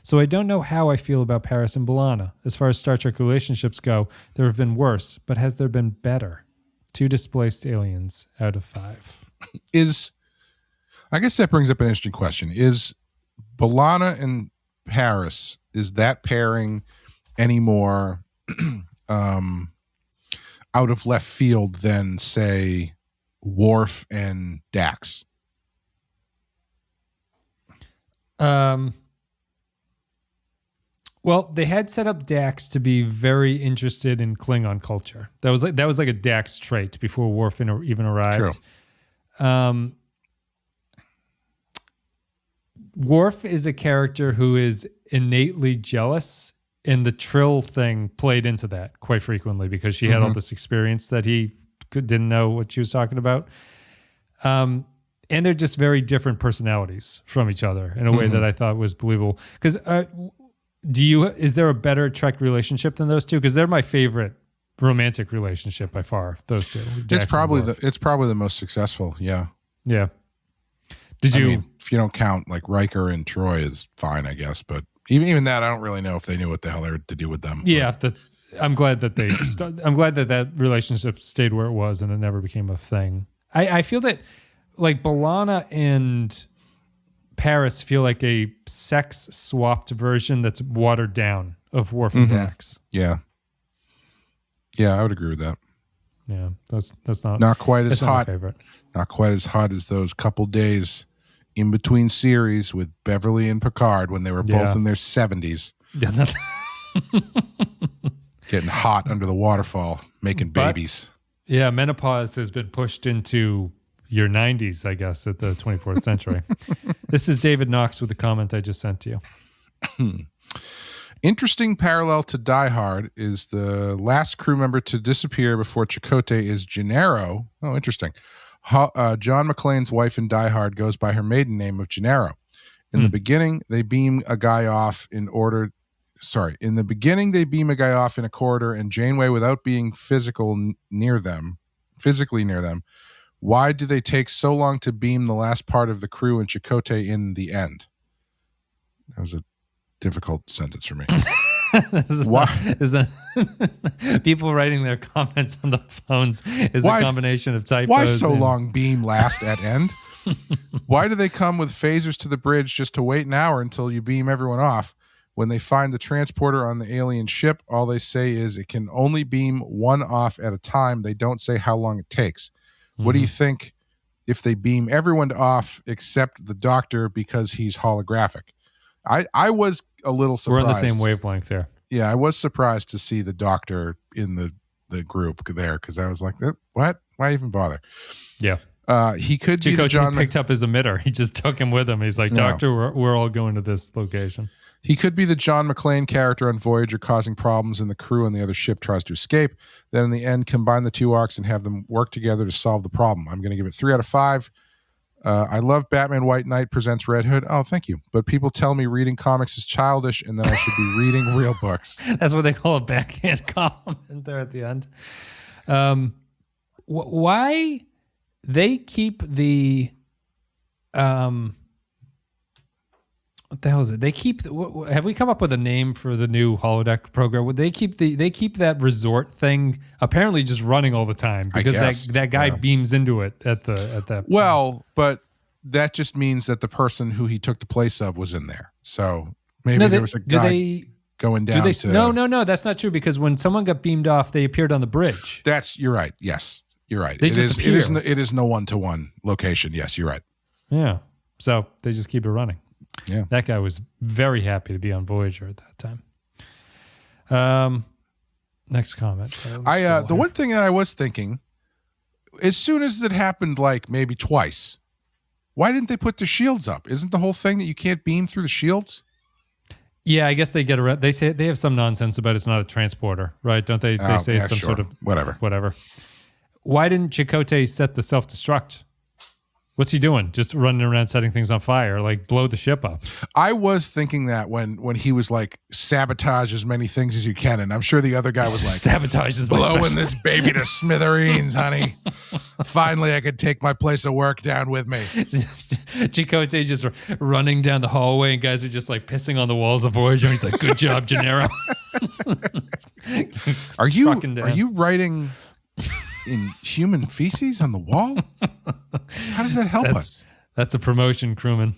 [SPEAKER 1] So I don't know how I feel about Paris and B'Elanna. As far as Star Trek relationships go, there have been worse, but has there been better? 2 displaced aliens out of 5.
[SPEAKER 2] I guess that brings up an interesting question. Is B'Elanna and Paris, is that pairing any more out of left field than, say, Worf and Dax?
[SPEAKER 1] Well, they had set up Dax to be very interested in Klingon culture. That was like a Dax trait before Worf even arrived.
[SPEAKER 2] True.
[SPEAKER 1] Worf is a character who is innately jealous, and the Trill thing played into that quite frequently because she had all this experience that he didn't know what she was talking about. And they're just very different personalities from each other in a way that I thought was believable. Because is there a better Trek relationship than those two? Because they're my favorite romantic relationship by far. Those two.
[SPEAKER 2] It's probably the most successful. Yeah.
[SPEAKER 1] Yeah.
[SPEAKER 2] I mean, if you don't count like Riker and Troy is fine, I guess. But even that, I don't really know if they knew what the hell they were to do with them.
[SPEAKER 1] Yeah, I'm glad that they. I'm glad that relationship stayed where it was and it never became a thing. I feel that like B'Elanna and Paris feel like a sex swapped version that's watered down of Worf and Dax.
[SPEAKER 2] Yeah, I would agree with that.
[SPEAKER 1] Yeah, that's not
[SPEAKER 2] quite as hot.
[SPEAKER 1] Favorite.
[SPEAKER 2] Not quite as hot as those couple days in between series with Beverly and Picard when they were both in their 70s.
[SPEAKER 1] Yeah,
[SPEAKER 2] getting hot under the waterfall, making babies.
[SPEAKER 1] Yeah, menopause has been pushed into your 90s, I guess, at the 24th century. This is David Knox with the comment I just sent to you.
[SPEAKER 2] Interesting parallel to Die Hard is the last crew member to disappear before Chakotay is Gennaro. Oh, interesting. John McClane's wife in Die Hard goes by her maiden name of Gennaro. In the beginning, they beam a guy off in a corridor, and Janeway, without being physically near them. Why do they take so long to beam the last part of the crew and Chakotay in the end? That was a difficult sentence for me.
[SPEAKER 1] People writing their comments on the phones is a combination of typos.
[SPEAKER 2] Why so long beam last at end? Why do they come with phasers to the bridge just to wait an hour until you beam everyone off? When they find the transporter on the alien ship, all they say is it can only beam one off at a time. They don't say how long it takes. What do you think if they beam everyone off except the doctor because he's holographic? I was a little surprised.
[SPEAKER 1] We're on the same wavelength there.
[SPEAKER 2] Yeah, I was surprised to see the doctor in the group there because I was like, what? Why even bother?
[SPEAKER 1] Yeah.
[SPEAKER 2] He could be
[SPEAKER 1] Chakotay picked up his emitter. He just took him with him. He's like, Doctor, we're all going to this location.
[SPEAKER 2] He could be the John McClane character on Voyager, causing problems and the crew on the other ship tries to escape. Then in the end, combine the two arcs and have them work together to solve the problem. I'm going to give it 3 out of 5. I love Batman White Knight presents Red Hood. Oh, thank you. But people tell me reading comics is childish and that I should be reading real books.
[SPEAKER 1] That's what they call a backhand compliment there at the end. Why they keep the... what the hell is it? They keep. Have we come up with a name for the new holodeck program? Would they keep that resort thing apparently just running all the time because that guy beams into it at that.
[SPEAKER 2] Well, but that just means that the person who he took the place of was in there. So maybe there was a guy going down. No, that's not true because when someone got beamed off, they appeared on the bridge. You're right. Yes, you're right.
[SPEAKER 1] It
[SPEAKER 2] is no one-to-one location. Yes, you're right.
[SPEAKER 1] Yeah. So they just keep it running.
[SPEAKER 2] Yeah,
[SPEAKER 1] that guy was very happy to be on Voyager at that time. Next comment.
[SPEAKER 2] The one thing that I was thinking, as soon as it happened, like maybe twice, why didn't they put the shields up? Isn't the whole thing that you can't beam through the shields?
[SPEAKER 1] Yeah, I guess they get around. They say they have some nonsense about it's not a transporter, right? Don't they? They say it's some sort of whatever. Why didn't Chakotay set the self-destruct? What's he doing? Just running around setting things on fire, like blow the ship up.
[SPEAKER 2] I was thinking that when he was like, sabotage as many things as you can, and I'm sure the other guy was like,
[SPEAKER 1] sabotage is
[SPEAKER 2] blowing this baby to smithereens, honey. Finally, I could take my place of work down with me.
[SPEAKER 1] Chakotay just running down the hallway, and guys are just like pissing on the walls of Voyager. He's like, "Good job, Gennaro."
[SPEAKER 2] Are you writing in human feces on the wall? How does that help us?
[SPEAKER 1] That's a promotion, crewman.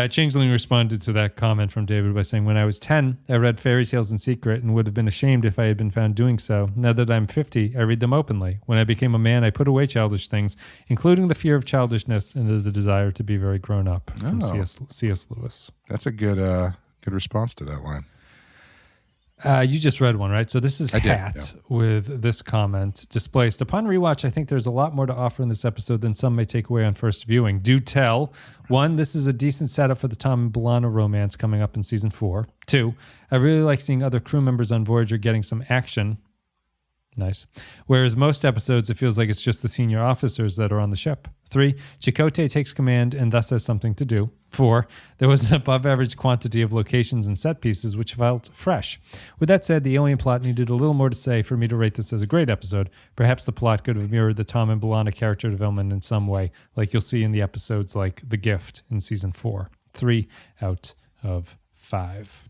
[SPEAKER 1] Changeling responded to that comment from David by saying, when I was 10, I read fairy tales in secret and would have been ashamed if I had been found doing so. Now that I'm 50, I read them openly. When I became a man, I put away childish things, including the fear of childishness and the desire to be very grown up. From C.S. Lewis.
[SPEAKER 2] That's a good response to that line.
[SPEAKER 1] You just read one, right? So this is with this comment. Displaced. Upon rewatch, I think there's a lot more to offer in this episode than some may take away on first viewing. Do tell. 1, this is a decent setup for the Tom and B'Elanna romance coming up in season 4. 2, I really like seeing other crew members on Voyager getting some action. Nice. Whereas most episodes, it feels like it's just the senior officers that are on the ship. 3, Chakotay takes command and thus has something to do. 4, there was an above-average quantity of locations and set pieces which felt fresh. With that said, the alien plot needed a little more to say for me to rate this as a great episode. Perhaps the plot could have mirrored the Tom and B'Elanna character development in some way, like you'll see in the episodes like The Gift in season 4. 3 out of 5.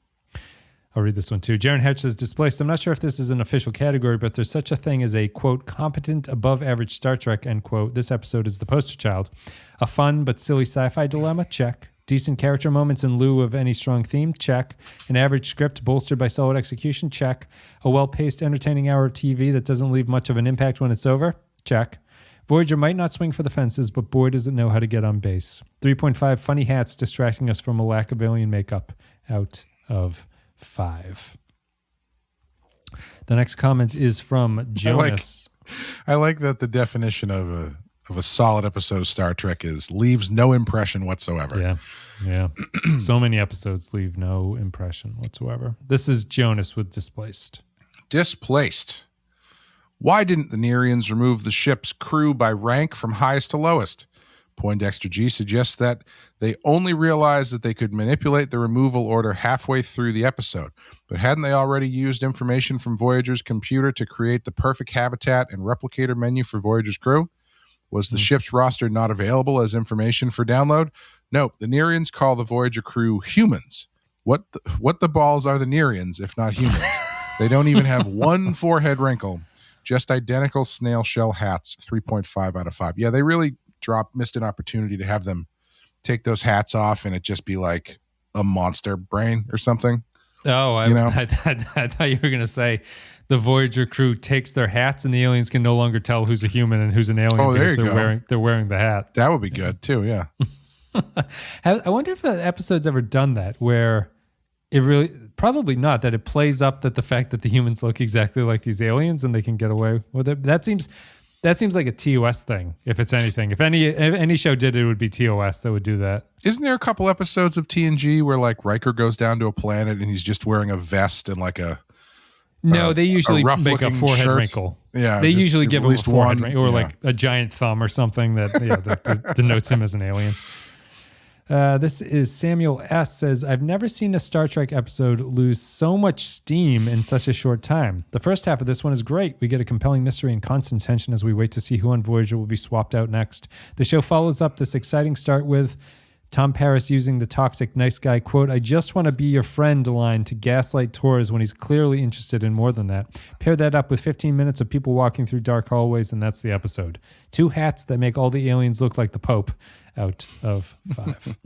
[SPEAKER 1] I'll read this one too. Jaron Hedge says, Displaced. I'm not sure if this is an official category, but there's such a thing as a, quote, competent above-average Star Trek, end quote. This episode is the poster child. A fun but silly sci-fi dilemma? Check. Decent character moments in lieu of any strong theme? Check. An average script bolstered by solid execution? Check. A well-paced, entertaining hour of TV that doesn't leave much of an impact when it's over? Check. Voyager might not swing for the fences, but boy does it know how to get on base. 3.5 funny hats distracting us from a lack of alien makeup. Out of 5. The next comment is from Jonas.
[SPEAKER 2] I like that the definition of a solid episode of Star Trek is leaves no impression whatsoever.
[SPEAKER 1] Yeah. So many episodes leave no impression whatsoever. This is Jonas with Displaced.
[SPEAKER 2] Displaced. Why didn't the Nerians remove the ship's crew by rank from highest to lowest? Poindexter G suggests that they only realized that they could manipulate the removal order halfway through the episode. But hadn't they already used information from Voyager's computer to create the perfect habitat and replicator menu for Voyager's crew? Was the ship's roster not available as information for download? Nope. The Nerians call the Voyager crew humans. What the balls are the Nerians if not humans? They don't even have one forehead wrinkle. Just identical snail shell hats. 3.5 out of 5. Yeah, they really missed an opportunity to have them take those hats off and it just be like a monster brain or something.
[SPEAKER 1] Oh, I thought you were going to say the Voyager crew takes their hats and the aliens can no longer tell who's a human and who's an alien because they're wearing the hat.
[SPEAKER 2] That would be good too, yeah.
[SPEAKER 1] I wonder if the episode's ever done that where it really, probably not, that it plays up that the fact that the humans look exactly like these aliens and they can get away with it. That seems That seems like a TOS thing, if it's anything. If any show did it, it would be TOS that would do that.
[SPEAKER 2] Isn't there a couple episodes of TNG where like Riker goes down to a planet and he's just wearing a vest and like a
[SPEAKER 1] No, they usually make a forehead
[SPEAKER 2] shirt.
[SPEAKER 1] wrinkle.
[SPEAKER 2] Yeah,
[SPEAKER 1] they usually give him a forehead
[SPEAKER 2] one,
[SPEAKER 1] wrinkle or like a giant thumb or something that denotes him as an alien. This is Samuel S. says, I've never seen a Star Trek episode lose so much steam in such a short time. The first half of this one is great. We get a compelling mystery and constant tension as we wait to see who on Voyager will be swapped out next. The show follows up this exciting start with Tom Paris using the toxic nice guy, quote, I just want to be your friend line to gaslight Torres when he's clearly interested in more than that. Pair that up with 15 minutes of people walking through dark hallways, and that's the episode. 2 hats that make all the aliens look like the Pope out of 5.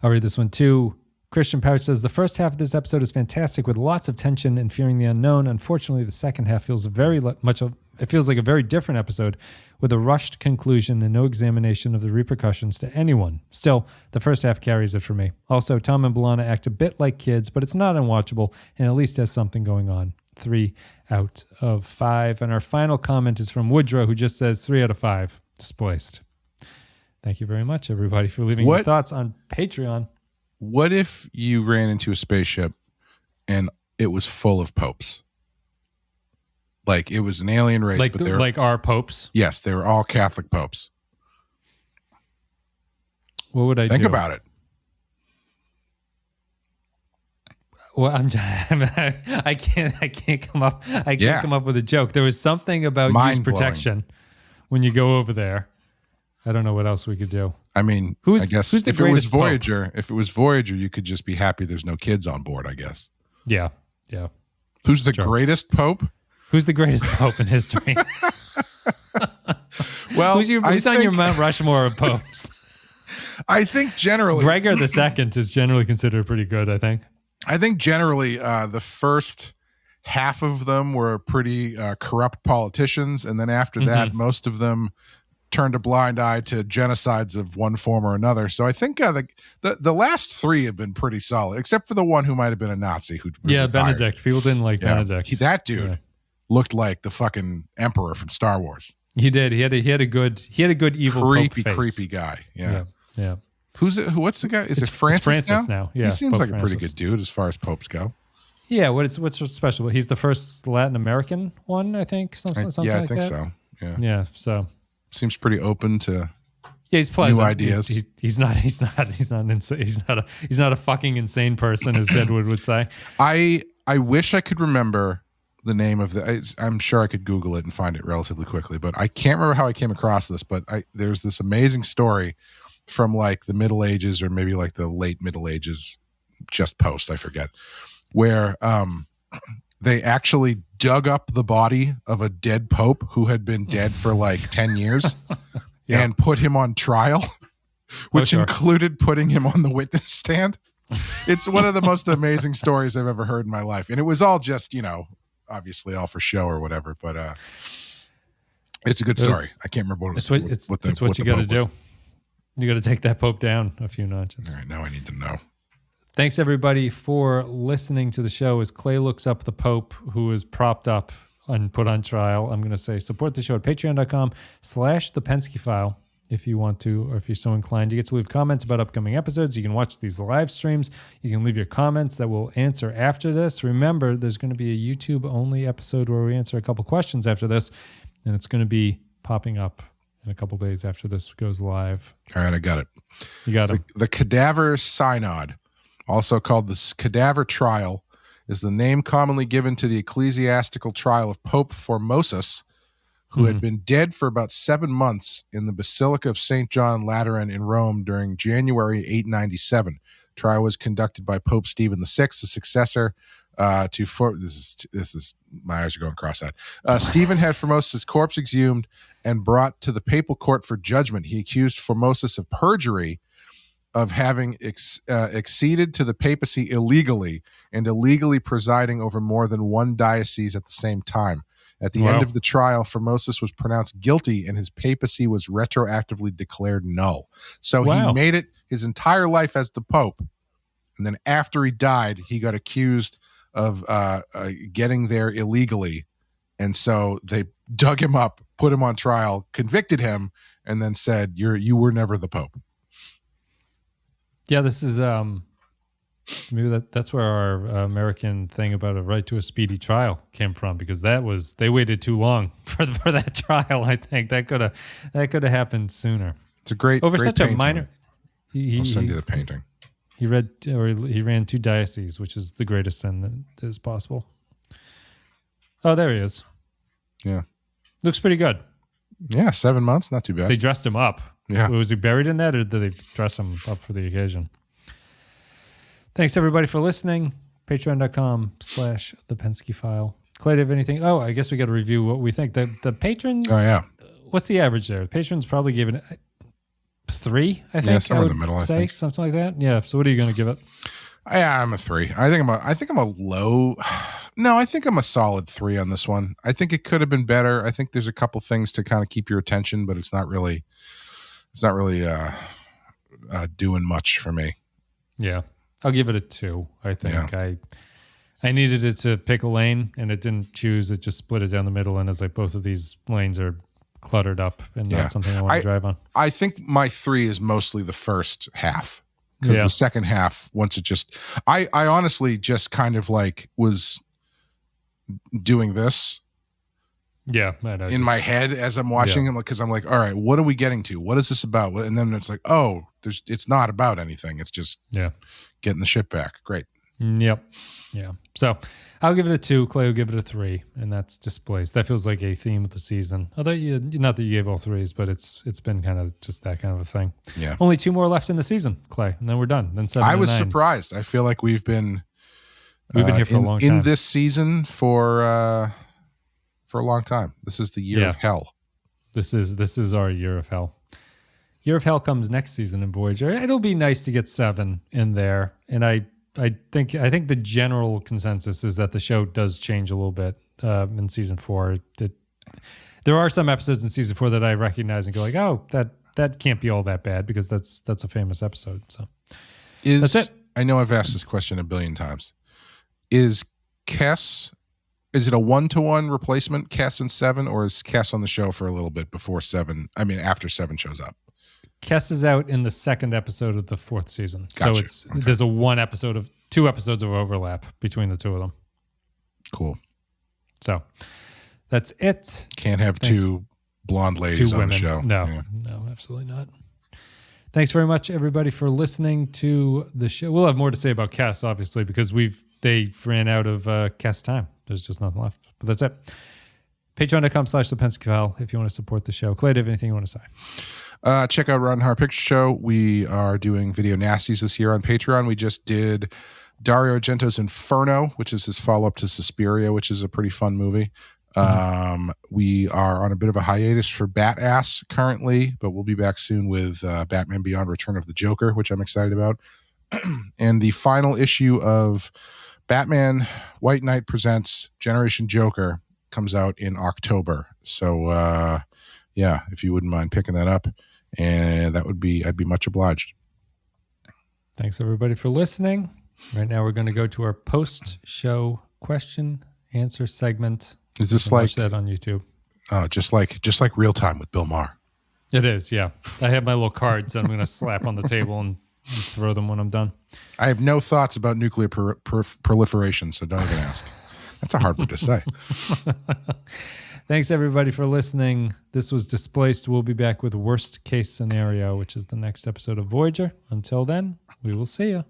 [SPEAKER 1] I'll read this one too. Christian Parrott says, the first half of this episode is fantastic with lots of tension and fearing the unknown. Unfortunately, the second half feels it feels like a very different episode with a rushed conclusion and no examination of the repercussions to anyone. Still, the first half carries it for me. Also, Tom and B'Elanna act a bit like kids, but it's not unwatchable and at least has something going on. 3 out of 5. And our final comment is from Woodrow, who just says 3 out of 5. Displaced. Thank you very much, everybody, for leaving your thoughts on Patreon.
[SPEAKER 2] What if you ran into a spaceship and it was full of popes? Like it was an alien race,
[SPEAKER 1] but they were, like our popes?
[SPEAKER 2] Yes, they were all Catholic popes.
[SPEAKER 1] What would I
[SPEAKER 2] think
[SPEAKER 1] do?
[SPEAKER 2] about it?
[SPEAKER 1] Well, I can't come up. I can't come up with a joke. There was something about use protection when you go over there. I don't know what else we could do.
[SPEAKER 2] I mean, I guess if it was Voyager, you could just be happy there's no kids on board, I guess.
[SPEAKER 1] Yeah.
[SPEAKER 2] Who's the greatest pope?
[SPEAKER 1] Who's the greatest pope in history?
[SPEAKER 2] Well,
[SPEAKER 1] who's on your Mount Rushmore of popes?
[SPEAKER 2] I think generally
[SPEAKER 1] Gregor II is generally considered pretty good, I think.
[SPEAKER 2] I think generally the first half of them were pretty corrupt politicians, and then after that, most of them turned a blind eye to genocides of one form or another. So I think the last 3 have been pretty solid, except for the one who might have been a Nazi.
[SPEAKER 1] Benedict. People didn't like Benedict.
[SPEAKER 2] That dude looked like the fucking emperor from Star Wars.
[SPEAKER 1] He did. He had a good evil
[SPEAKER 2] creepy guy. Yeah. What's the guy? Is it Francis?
[SPEAKER 1] It's Francis now. Yeah,
[SPEAKER 2] he seems
[SPEAKER 1] Pope
[SPEAKER 2] like
[SPEAKER 1] Francis.
[SPEAKER 2] a pretty good dude as far as popes go.
[SPEAKER 1] Yeah. What's so special? He's the first Latin American one, I think. Something like that.
[SPEAKER 2] I think so. Yeah.
[SPEAKER 1] Yeah. So
[SPEAKER 2] seems pretty open to
[SPEAKER 1] he's pleasant.
[SPEAKER 2] New ideas.
[SPEAKER 1] He's not a fucking insane person, as Deadwood would say.
[SPEAKER 2] I wish I could remember the name of I'm sure I could Google it and find it relatively quickly, but I can't remember how I came across this. But there's this amazing story from like the Middle Ages or maybe like the late Middle Ages, just post, I forget, where they actually dug up the body of a dead pope who had been dead for like 10 years and put him on trial, which included putting him on the witness stand. It's one of the most amazing stories I've ever heard in my life. And it was all just, obviously all for show or whatever, but it's a good story. I can't remember what it was.
[SPEAKER 1] It's what you got to do. You got to take that pope down a few notches.
[SPEAKER 2] All right, now I need to know.
[SPEAKER 1] Thanks, everybody, for listening to the show. As Clay looks up the Pope who is propped up and put on trial, I'm going to say support the show at patreon.com/the Pensky File if you want to, or if you're so inclined. You get to leave comments about upcoming episodes. You can watch these live streams. You can leave your comments that we'll answer after this. Remember, there's going to be a YouTube-only episode where we answer a couple questions after this, and it's going to be popping up in a couple days after this goes live.
[SPEAKER 2] All right, I got it.
[SPEAKER 1] You got it.
[SPEAKER 2] The Cadaver Synod, also called the Cadaver Trial, is the name commonly given to the ecclesiastical trial of Pope Formosus, who had been dead for about 7 months in the Basilica of St. John Lateran in Rome during January 897. The trial was conducted by Pope Stephen VI, the successor this is my eyes are going cross-eyed. Stephen had Formosus' corpse exhumed and brought to the papal court for judgment. He accused Formosus of perjury, of having acceded to the papacy illegally and illegally presiding over more than one diocese at the same time. At the end of the trial, Formosus was pronounced guilty and his papacy was retroactively declared null. So he made it his entire life as the Pope. And then after he died, he got accused of getting there illegally. And so they dug him up, put him on trial, convicted him, and then said, you were never the Pope.
[SPEAKER 1] Yeah, this is maybe that's where our American thing about a right to a speedy trial came from, because they waited too long for that trial. I think that could have happened sooner.
[SPEAKER 2] It's a great
[SPEAKER 1] such
[SPEAKER 2] painting.
[SPEAKER 1] A minor.
[SPEAKER 2] I'll send you the painting.
[SPEAKER 1] He ran 2 dioceses, which is the greatest sin that is possible. Oh, there he is.
[SPEAKER 2] Yeah,
[SPEAKER 1] looks pretty good.
[SPEAKER 2] Yeah, 7 months, not too bad.
[SPEAKER 1] They dressed him up.
[SPEAKER 2] Yeah.
[SPEAKER 1] Was he buried in that, or did they dress him up for the occasion? Thanks, everybody, for listening. Patreon.com/The Pensky File. Clay, do you have anything? Oh, I guess we got to review what we think. The patrons...
[SPEAKER 2] Oh, yeah.
[SPEAKER 1] What's the average there? The patrons probably gave it 3, I think.
[SPEAKER 2] Yeah, somewhere in the middle, I think.
[SPEAKER 1] Something like that. Yeah, so what are you going to give it?
[SPEAKER 2] Yeah, I'm a 3. I think I'm a low... No, I think I'm a solid 3 on this one. I think it could have been better. I think there's a couple things to kind of keep your attention, but it's not really doing much for me.
[SPEAKER 1] Yeah. I'll give it a 2, I think.
[SPEAKER 2] Yeah.
[SPEAKER 1] I needed it to pick a lane, and it didn't choose. It just split it down the middle, and it's like both of these lanes are cluttered up and not something I want to drive on.
[SPEAKER 2] I think my 3 is mostly the first half, because the second half, once it just... I honestly just kind of like was doing this in my head as I'm watching him, because I'm like, all right, what are we getting to? What is this about? And then it's like, oh, it's not about anything. It's just getting the shit back. Great.
[SPEAKER 1] Yep. Yeah. So I'll give it a 2. Clay will give it a 3, and that's Displaced. That feels like a theme of the season. Although not that you gave all 3s, but it's been kind of just that kind of a thing.
[SPEAKER 2] Yeah.
[SPEAKER 1] Only 2 more left in the season, Clay, and then we're done. Then 7
[SPEAKER 2] I was
[SPEAKER 1] 9.
[SPEAKER 2] surprised. I feel like we've been
[SPEAKER 1] here for a long time.
[SPEAKER 2] In this season for a long time. This is the year of hell.
[SPEAKER 1] This is our year of hell. Year of Hell comes next season in Voyager. It'll be nice to get 7 in there, and I think the general consensus is that the show does change a little bit in season 4. There are some episodes in season 4 that I recognize and go like, oh, that can't be all that bad, because that's a famous episode. So that's it.
[SPEAKER 2] I know I've asked this question a billion times. Is Kes? Is it a 1-to-1 replacement, Kes and 7, or is Kes on the show for a little bit before 7? I mean, after 7 shows up.
[SPEAKER 1] Kes is out in the 2nd episode of the 4th season.
[SPEAKER 2] Gotcha.
[SPEAKER 1] So there's a 2 episodes of overlap between the 2 of them.
[SPEAKER 2] Cool.
[SPEAKER 1] So that's it.
[SPEAKER 2] Can't have 2 blonde ladies on the show.
[SPEAKER 1] No, absolutely not. Thanks very much, everybody, for listening to the show. We'll have more to say about Kes, obviously, because they ran out of Kes time. There's just nothing left. But that's it. Patreon.com/The Pensky File if you want to support the show. Clay, do you have anything you want to say?
[SPEAKER 2] Check out Rotten Horror Picture Show. We are doing Video Nasties this year on Patreon. We just did Dario Argento's Inferno, which is his follow-up to Suspiria, which is a pretty fun movie. We are on a bit of a hiatus for Bat-Ass currently, but we'll be back soon with Batman Beyond: Return of the Joker, which I'm excited about. And the final issue of Batman White Knight Presents Generation Joker comes out in October. So, if you wouldn't mind picking that up, and I'd be much obliged.
[SPEAKER 1] Thanks, everybody, for listening. Right now, we're going to go to our post-show question-answer segment.
[SPEAKER 2] Is this like
[SPEAKER 1] watch that on YouTube?
[SPEAKER 2] Oh, just like Real Time with Bill Maher.
[SPEAKER 1] It is, yeah. I have my little cards that I'm going to slap on the table and throw them when I'm done.
[SPEAKER 2] I have no thoughts about nuclear proliferation, so don't even ask. That's a hard word to say.
[SPEAKER 1] Thanks, everybody, for listening. This was Displaced. We'll be back with Worst Case Scenario, which is the next episode of Voyager. Until then, we will see you.